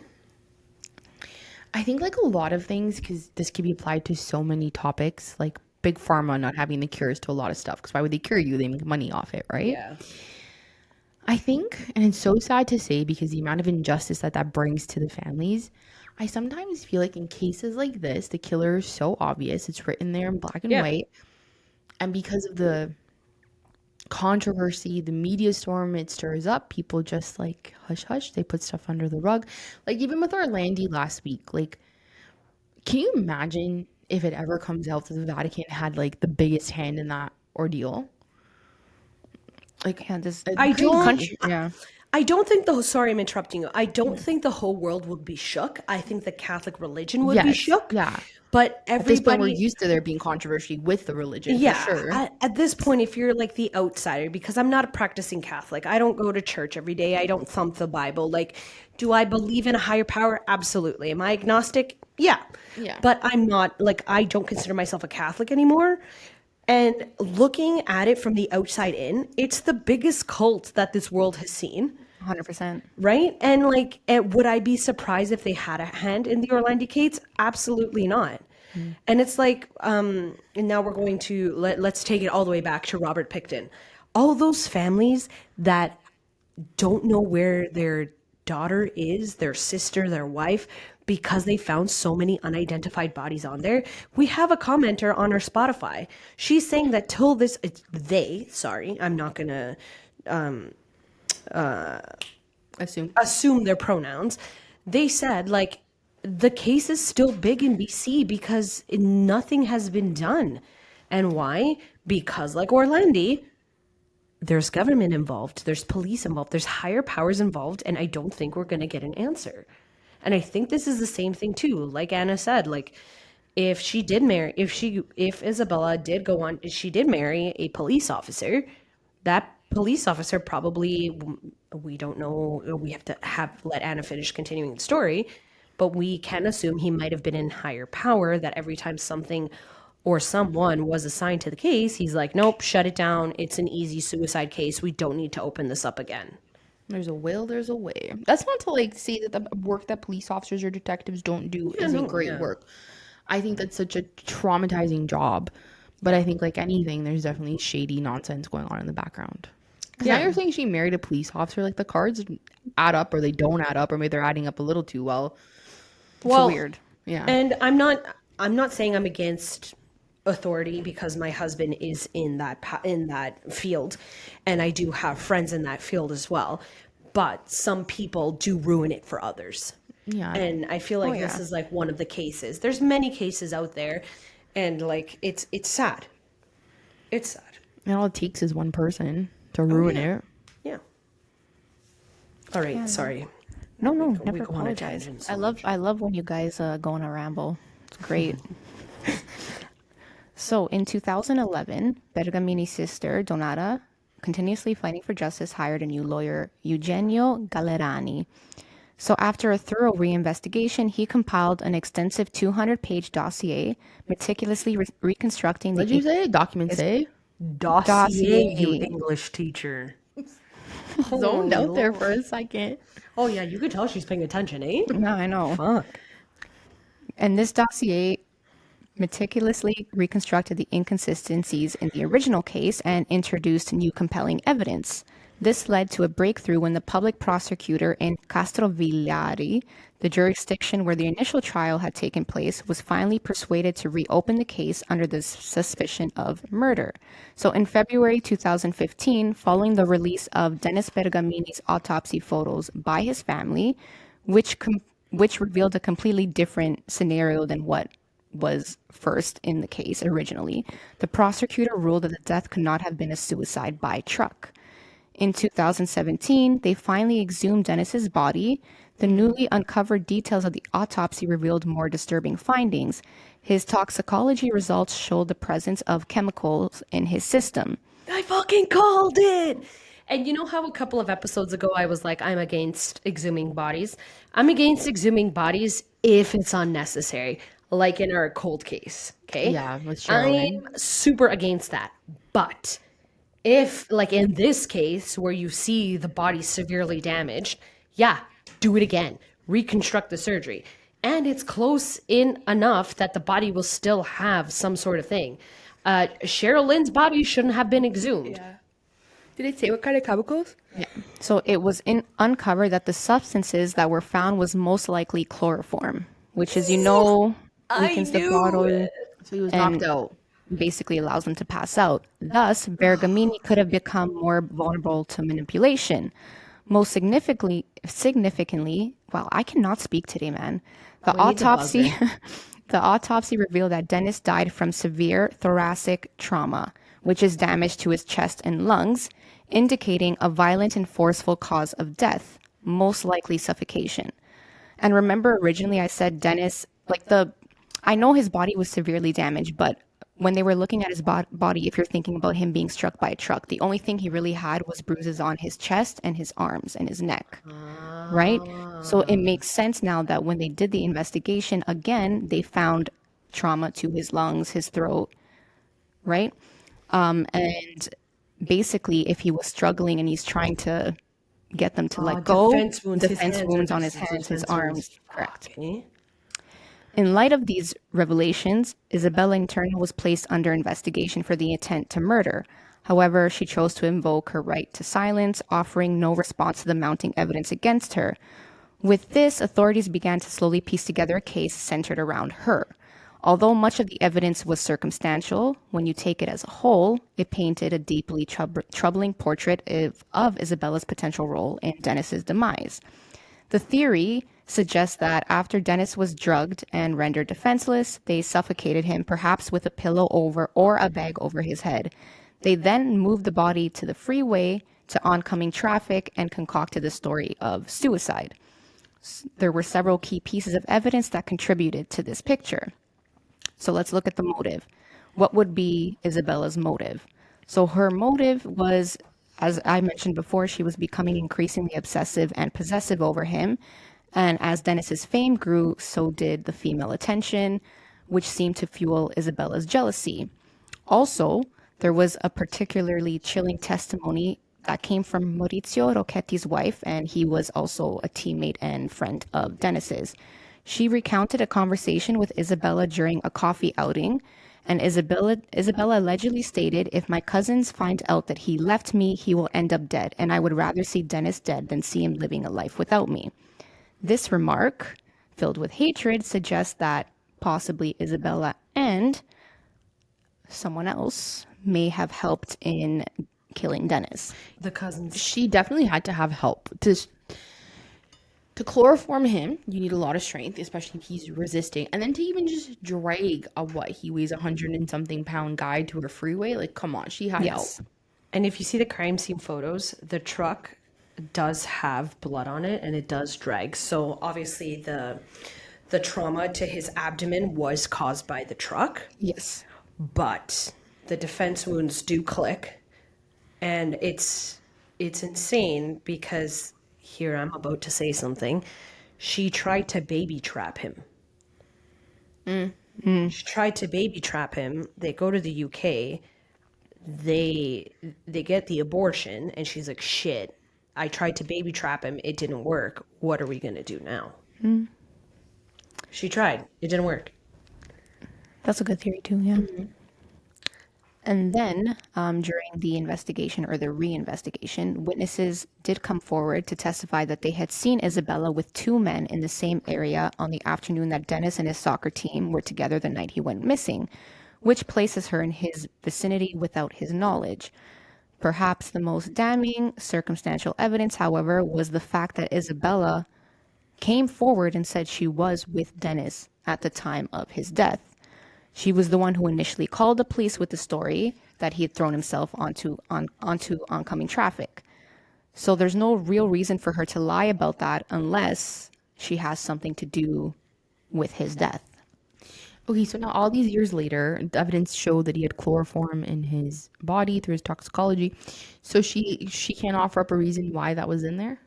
I think like a lot of things, because this could be applied to so many topics, like big pharma not having the cures to a lot of stuff, because why would they cure you? They make money off it, right? Yeah. I think, and it's so sad to say because the amount of injustice that that brings to the families, I sometimes feel like in cases like this, the killer is so obvious. It's written there in black and Yeah. white. And because of the controversy, the media storm it stirs up, people just like hush hush. They put stuff under the rug. Like even with Orlandi last week, like can you imagine if it ever comes out that the Vatican had like the biggest hand in that ordeal? Like Yeah, this I don't. country. Yeah, I don't think sorry, I'm interrupting you. I don't think the whole world would be shook. I think the Catholic religion would be yes, shook. yeah. But At this point, we're everybody, used to there being controversy with the religion for yeah, sure. at this point, if you're like the outsider, because I'm not a practicing Catholic, I don't go to church every day, I don't thump the Bible. Like, do I believe in a higher power? Absolutely. Am I agnostic? Yeah. Yeah. But I'm not, like, I don't consider myself a Catholic anymore. And looking at it from the outside in, it's the biggest cult that this world has seen. 100%. Right? And like, would I be surprised if they had a hand in the Orlando Cates? Absolutely not. And it's like, and now we're going to let's take it all the way back to Robert Pickton. All those families that don't know where their daughter is, their sister, their wife, because they found so many unidentified bodies on there. We have a commenter on our Spotify. She's saying that till this, sorry, I'm not gonna assume their pronouns. They said like the case is still big in BC because nothing has been done. And why? Because like Orlandi, there's government involved, there's police involved, there's higher powers involved, and I don't think we're going to get an answer. And I think this is the same thing too. Like Anna said, like if she did marry, if Isabella did go on, she did marry a police officer, that police officer probably, we don't know, we have to let Anna finish continuing the story, but we can assume he might have been in higher power, that every time something or someone was assigned to the case, he's like, nope, shut it down. It's an easy suicide case. We don't need to open this up again. There's a will, there's a way. That's not to like say that the work that police officers or detectives don't do isn't great work. I think that's such a traumatizing job. But I think like anything, there's definitely shady nonsense going on in the background. Because now you're saying she married a police officer, like the cards add up or they don't add up, or maybe they're adding up a little too well. Well, weird. Yeah. And I'm not saying I'm against authority because my husband is in that field, and I do have friends in that field as well. But some people do ruin it for others. Yeah. And I feel like this yeah. is like one of the cases. There's many cases out there, and like it's sad. It's sad. And all it takes is one person to ruin it. Yeah. All right. Sorry. No, We never go on a apologize. tangent so I love when you guys go on a ramble. It's great. So in 2011, Bergamini's sister, Donata, continuously fighting for justice, hired a new lawyer, Eugenio Gallerani. So after a thorough reinvestigation, he compiled an extensive 200-page dossier, meticulously reconstructing What did you say? Document say? Dossier, you Dossier. English teacher. Zoned out there for a second. Oh yeah, you could tell she's paying attention, eh? No, I know. Fuck. And this dossier meticulously reconstructed the inconsistencies in the original case and introduced new compelling evidence. This led to a breakthrough when the public prosecutor in Castrovillari, the jurisdiction where the initial trial had taken place, was finally persuaded to reopen the case under the suspicion of murder. So in February 2015, following the release of Dennis Bergamini's autopsy photos by his family, which revealed a completely different scenario than what was first in the case originally, the prosecutor ruled that the death could not have been a suicide by truck. In 2017, they finally exhumed Dennis's body. The newly uncovered details of the autopsy revealed more disturbing findings. His toxicology results showed the presence of chemicals in his system. I fucking called it. And you know how a couple of episodes ago I was like, I'm against exhuming bodies? I'm against exhuming bodies if it's unnecessary, like in our cold case. Okay? Yeah, with Cheryl. I'm super against that. But if, like in this case, where you see the body severely damaged, yeah, do it again. Reconstruct the surgery. And it's close in enough that the body will still have some sort of thing. Cheryl Lynn's body shouldn't have been exhumed. Did it say what kind of chemicals? Yeah. So it was uncovered that the substances that were found was most likely chloroform, which is, I weakens the knew body it. So he was knocked and out. basically allows them to pass out. Thus, Bergamini could have become more vulnerable to manipulation. Most significantly, wow, I cannot speak today, man. The We need the autopsy, buzzer. the autopsy revealed that Dennis died from severe thoracic trauma, which is damage to his chest and lungs, indicating a violent and forceful cause of death, most likely suffocation. And remember, originally I said Dennis, I know his body was severely damaged, but when they were looking at his body, if you're thinking about him being struck by a truck, the only thing he really had was bruises on his chest and his arms and his neck, right? So it makes sense now that when they did the investigation again, they found trauma to his lungs, his throat, right? And basically, if he was struggling and he's trying to get them to let go, Defense wounds. His defense hands wounds are on his just hands, his defense wounds. arms, correct. Okay. In light of these revelations, Isabella in turn was placed under investigation for the intent to murder. However, she chose to invoke her right to silence, offering no response to the mounting evidence against her. With this, authorities began to slowly piece together a case centered around her. Although much of the evidence was circumstantial, when you take it as a whole, it painted a deeply troubling portrait of Isabella's potential role in Dennis's demise. The theory suggests that after Dennis was drugged and rendered defenseless, they suffocated him, perhaps with a pillow over or a bag over his head. They then moved the body to the freeway to oncoming traffic and concocted the story of suicide. There were several key pieces of evidence that contributed to this picture. So let's look at the motive. What would be Isabella's motive? So her motive was, as I mentioned before, she was becoming increasingly obsessive and possessive over him. And as Dennis's fame grew, so did the female attention, which seemed to fuel Isabella's jealousy. Also, there was a particularly chilling testimony that came from Maurizio Rocchetti's wife, and he was also a teammate and friend of Dennis's. She recounted a conversation with Isabella during a coffee outing, and Isabella allegedly stated, "If my cousins find out that he left me, he will end up dead, and I would rather see Dennis dead than see him living a life without me." This remark, filled with hatred, suggests that possibly Isabella and someone else may have helped in killing Dennis. The cousins. She definitely had to have help. To chloroform him, you need a lot of strength, especially if he's resisting. And then to even just drag he weighs 100 and something pound guy to her freeway, like, come on, she had help. And if you see the crime scene photos, the truck does have blood on it and it does drag. So obviously the trauma to his abdomen was caused by the truck, Yes. but the defense wounds do click. And it's insane because here I'm about to say something. She tried to baby trap him. She tried to baby trap him. They go to the UK. They get the abortion, and she's like, "Shit! I tried to baby trap him. It didn't work. What are we gonna do now?" She tried. It didn't work. That's a good theory too, yeah. And then during the investigation or the reinvestigation, witnesses did come forward to testify that they had seen Isabella with two men in the same area on the afternoon that Dennis and his soccer team were together the night he went missing, which places her in his vicinity without his knowledge. Perhaps the most damning circumstantial evidence, however, was the fact that Isabella came forward and said she was with Dennis at the time of his death. She was the one who initially called the police with the story that he had thrown himself onto oncoming traffic. So there's no real reason for her to lie about that unless she has something to do with his death. Okay, so now all these years later, the evidence showed that he had chloroform in his body through his toxicology. So she can't offer up a reason why that was in there.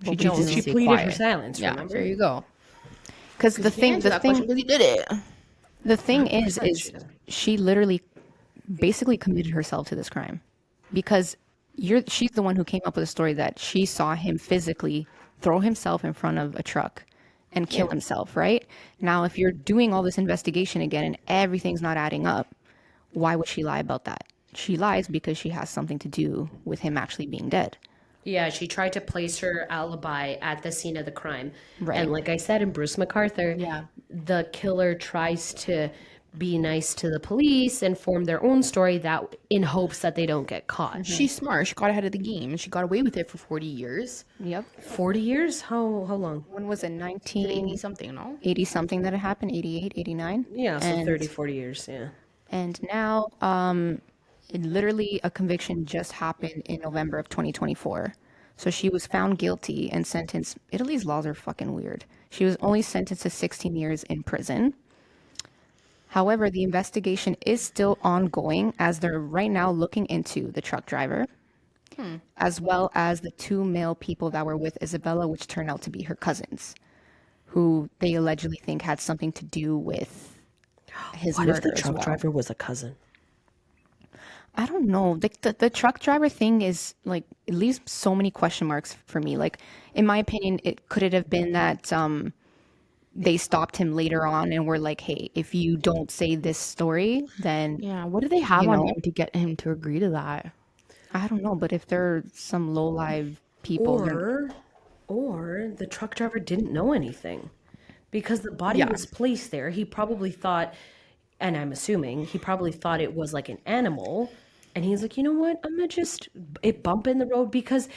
She chooses to stay pleaded quiet. for silence. Yeah, Remember? there you go. Because the thing because he did it. The thing is 100% she did. she literally basically committed herself to this crime because she's the one who came up with a story that she saw him physically throw himself in front of a truck and kill himself, right? Now, if you're doing all this investigation again and everything's not adding up, why would she lie about that? she lies because she has something to do with him actually being dead. Yeah, she tried to place her alibi at the scene of the crime. And Right. like I said in Bruce MacArthur, Yeah. the killer tries to be nice to the police and form their own story that in hopes that they don't get caught. She's smart. She got ahead of the game. She got away with it for 40 years. Yep. 40 years? How long? When was it? It's 80 something, no? 1980 something that it happened, 88, 89. Yeah, so And 30, 40 years, yeah. and now literally a conviction just happened in November of 2024. So she was found guilty and sentenced. Italy's laws are fucking weird. She was only sentenced to 16 years in prison. However, the investigation is still ongoing as they're right now looking into the truck driver, as well as the two male people that were with Isabella, which turned out to be her cousins, who they allegedly think had something to do with his What if murder the as truck well. driver was a cousin? I don't know. The truck driver thing is like it leaves so many question marks for me. Like, in my opinion, it have been that they stopped him later on and were like, "Hey, if you don't say this story, then Yeah. What do they have you on know, him to get him to agree to that? I don't know." But if they're some low live people, they're Or the truck driver didn't know anything because the body Yeah. was placed there. He probably thought, and I'm assuming he probably thought it was like an animal. And he's like, you know what? I'm gonna just it bump in the road because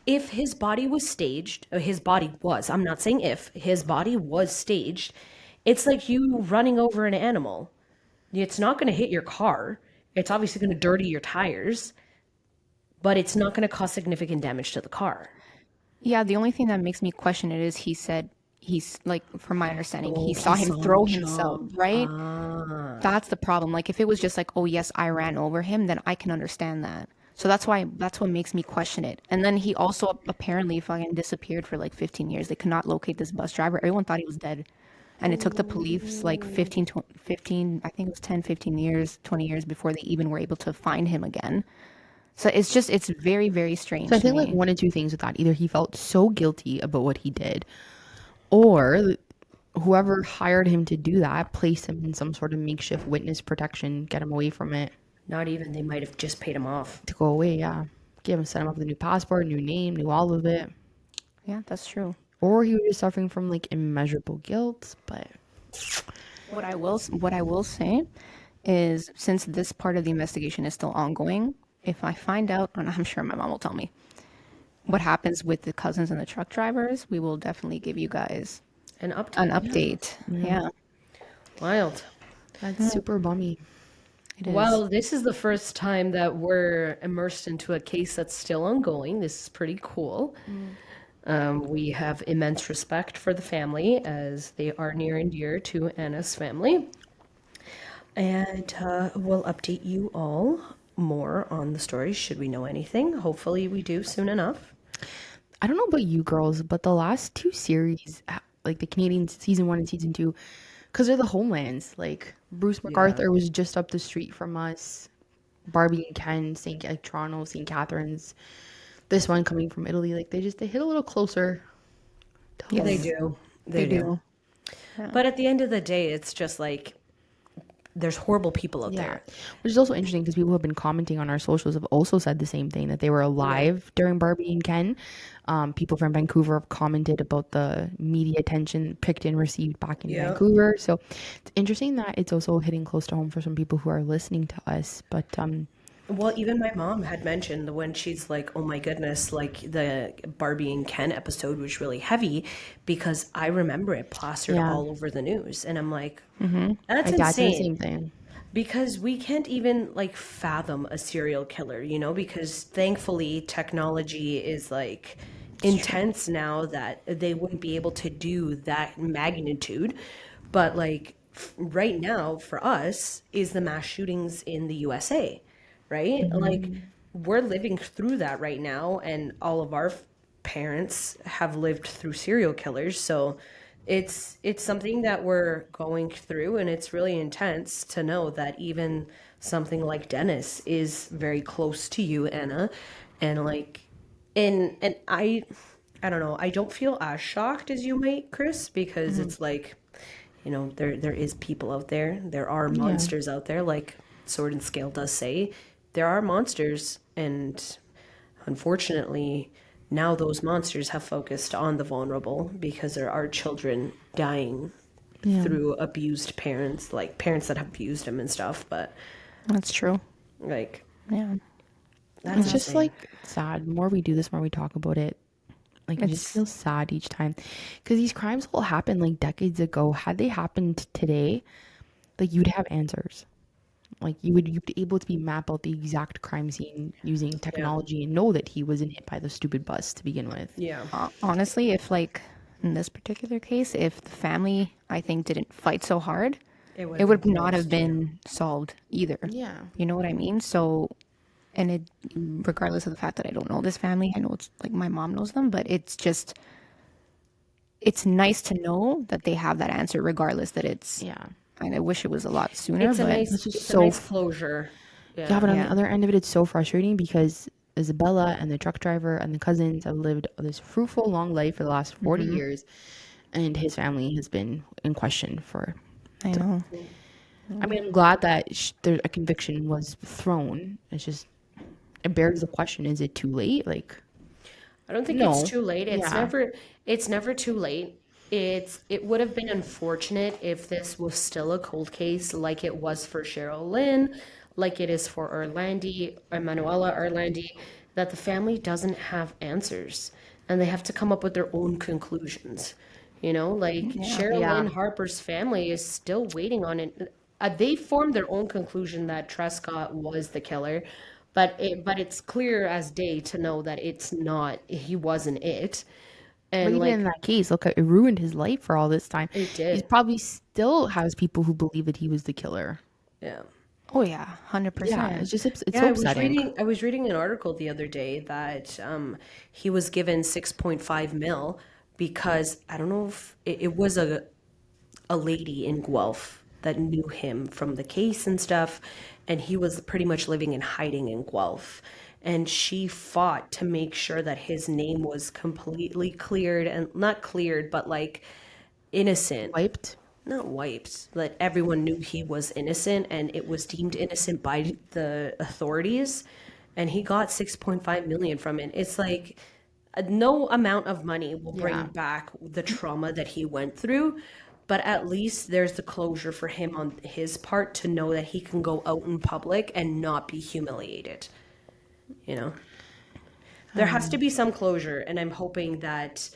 if his body was staged, his body was, I'm not saying if, his body was staged, it's like you running over an animal. It's not gonna hit your car. It's obviously gonna dirty your tires, but it's not gonna cause significant damage to the car. yeah. The only thing that makes me question it is he said he's like, from my understanding, he Oh, saw he him saw him throw himself, jump. right? Ah. That's the problem. Like if it was just like, oh yes, I ran over him, then I can understand that. So that's what makes me question it. And then he also apparently fucking disappeared for like 15 years. They could not locate this bus driver. Everyone thought he was dead. And it took the police like 15, I think it was 10, 15 years, 20 years before they even were able to find him again. So it's very, very strange So I to think like me. one or two things with that. Either he felt so guilty about what he did, or whoever hired him to do that placed him in some sort of makeshift witness protection, get him away from it Not even, they might have just paid him off. to go away. Yeah. Give him, set him up with a new passport, new name, new all of it. Yeah, that's true. Or he was just suffering from like immeasurable guilt. But What I will say is since this part of the investigation is still ongoing, if I find out, and I'm sure my mom will tell me what happens with the cousins and the truck drivers, we will definitely give you guys An update. an update. Yeah, Wild. that's super bummy. it is. Well, this is the first time that we're immersed into a case that's still ongoing. This is pretty cool. We have immense respect for the family as they are near and dear to Anna's family. And we'll update you all more on the story should we know anything. Hopefully, we do soon enough. I don't know about you girls, but the last two series, like the Canadian season 1 and season 2, because they're the homelands. Like Bruce MacArthur was just up the street from us. Barbie and Ken, like Toronto, St. Catharines. This one coming from Italy, like they hit a little closer. To Yes. They home. do. They do. But at the end of the day, it's just like there's horrible people out Yeah, there. which is also interesting because people who have been commenting on our socials have also said the same thing that they were alive during Barbie and Ken. People from Vancouver have commented about the media attention picked and received back in Vancouver. So it's interesting that it's also hitting close to home for some people who are listening to us. But Well, even my mom had mentioned when she's like, oh my goodness, like the Barbie and Ken episode was really heavy because I remember it plastered Yeah. all over the news. And I'm like, that's my dad said the insane. same thing. Because we can't even like fathom a serial killer, you know, because thankfully technology is like intense now that they wouldn't be able to do that magnitude. But like right now for us is the mass shootings in the USA, right? Like we're living through that right now, and all of our parents have lived through serial killers, so it's something that we're going through, and it's really intense to know that even something like Dennis is very close to you, Anna, and like and I don't know, I don't feel as shocked as you might, Chris, because it's like, you know, there is people out there, there are monsters out there, like Sword and Scale does say, there are monsters, and unfortunately, now those monsters have focused on the vulnerable because there are children dying through abused parents, like parents that have abused them and stuff. But That's true. like, Yeah. that's It's just insane. like sad. The more we do this, the more we talk about it. Like, it just It's feels sad each time. Because these crimes all happened like decades ago. Had they happened today, like, you'd have answers. Like, you'd be able to map out the exact crime scene using technology and know that he wasn't hit by the stupid bus to begin with. Yeah. honestly, if like in this particular case, if the family, I think, didn't fight so hard, It it would been not have closed, yeah. been solved either. Yeah. You know what I mean? So, and it, regardless of the fact that I don't know this family, I know it's like my mom knows them, but it's just, it's nice to know that they have that answer, regardless that it's, Yeah. and I wish it was a lot sooner, It's a but nice, This is it's so a nice closure. Yeah, but on the Yeah. other end of it, it's so frustrating because Isabella and the truck driver and the cousins have lived this fruitful, long life for the last 40 years, and his family has been in question for. I know. I mean, I'm glad that there a conviction was thrown. It's just it bears the question: is it too late? Like, I don't think it's no, too late. yeah, It's never too late. It would have been unfortunate if this was still a cold case like it was for Cheryl Lynn, like it is for Emanuela Orlandi, that the family doesn't have answers and they have to come up with their own conclusions. You know, like Yeah. Cheryl yeah. Lynn Harper's family is still waiting on it. They formed their own conclusion that Trescott was the killer, but it's clear as day to know that it's not. He wasn't it, But and even in like that case, look, it ruined his life for all this time. it He's did. probably still has people who believe that he was the killer. Yeah. Oh yeah, Yeah, 100%. it's Yeah, so upsetting. I was reading an article the other day that he was given 6.5 mil because I don't know if it was a lady in Guelph that knew him from the case and stuff, and he was pretty much living in hiding in Guelph. And she fought to make sure that his name was completely cleared and not cleared, but like innocent. Wiped. Not wiped, that everyone knew he was innocent and it was deemed innocent by the authorities. And he got 6.5 million from it. It's like no amount of money will bring Yeah. back the trauma that he went through, but at least there's the closure for him on his part to know that he can go out in public and not be humiliated. You know, there has to be some closure, and I'm hoping that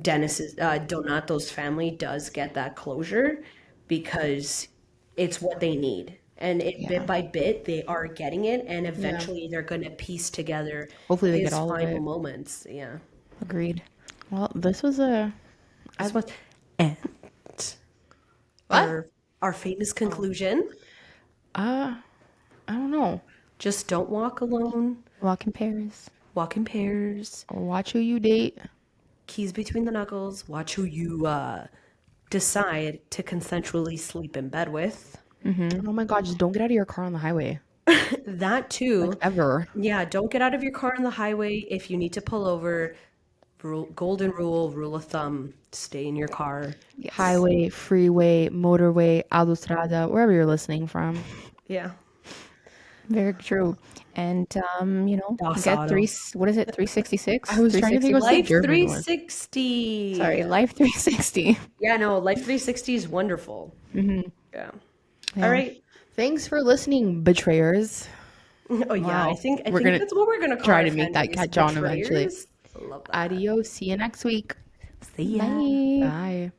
Donato's family does get that closure because it's what they need. And bit Yeah. by bit, they are getting it, and Yeah. eventually they're going to piece together Hopefully they get his all of final it. moments. Yeah. Agreed. Well, this was a. That's what. And What? our famous conclusion: I don't know. just don't walk alone. Walk in Paris. Walk in pairs. Watch who you date. Keys between the knuckles. Watch who you decide to consensually sleep in bed with. Oh my God, just don't get out of your car on the highway. That too. Ever. Yeah, don't get out of your car on the highway. If you need to pull over, golden rule of thumb, stay in your car. Yes. Highway, freeway, motorway, autostrada, wherever you're listening from. Yeah. Very true. And Das get Auto. what is it? 366? I was trying to think what's the Life German one. 360. Sorry, Life 360. Yeah, no, Life 360 is wonderful. Yeah. Yeah. All right. Thanks for listening, betrayers. Oh yeah, Wow. I think We're gonna that's what we're gonna call try our to make fan that base, catch on eventually. betrayers. I love that. Adios. See you next week. See ya. Bye. Bye.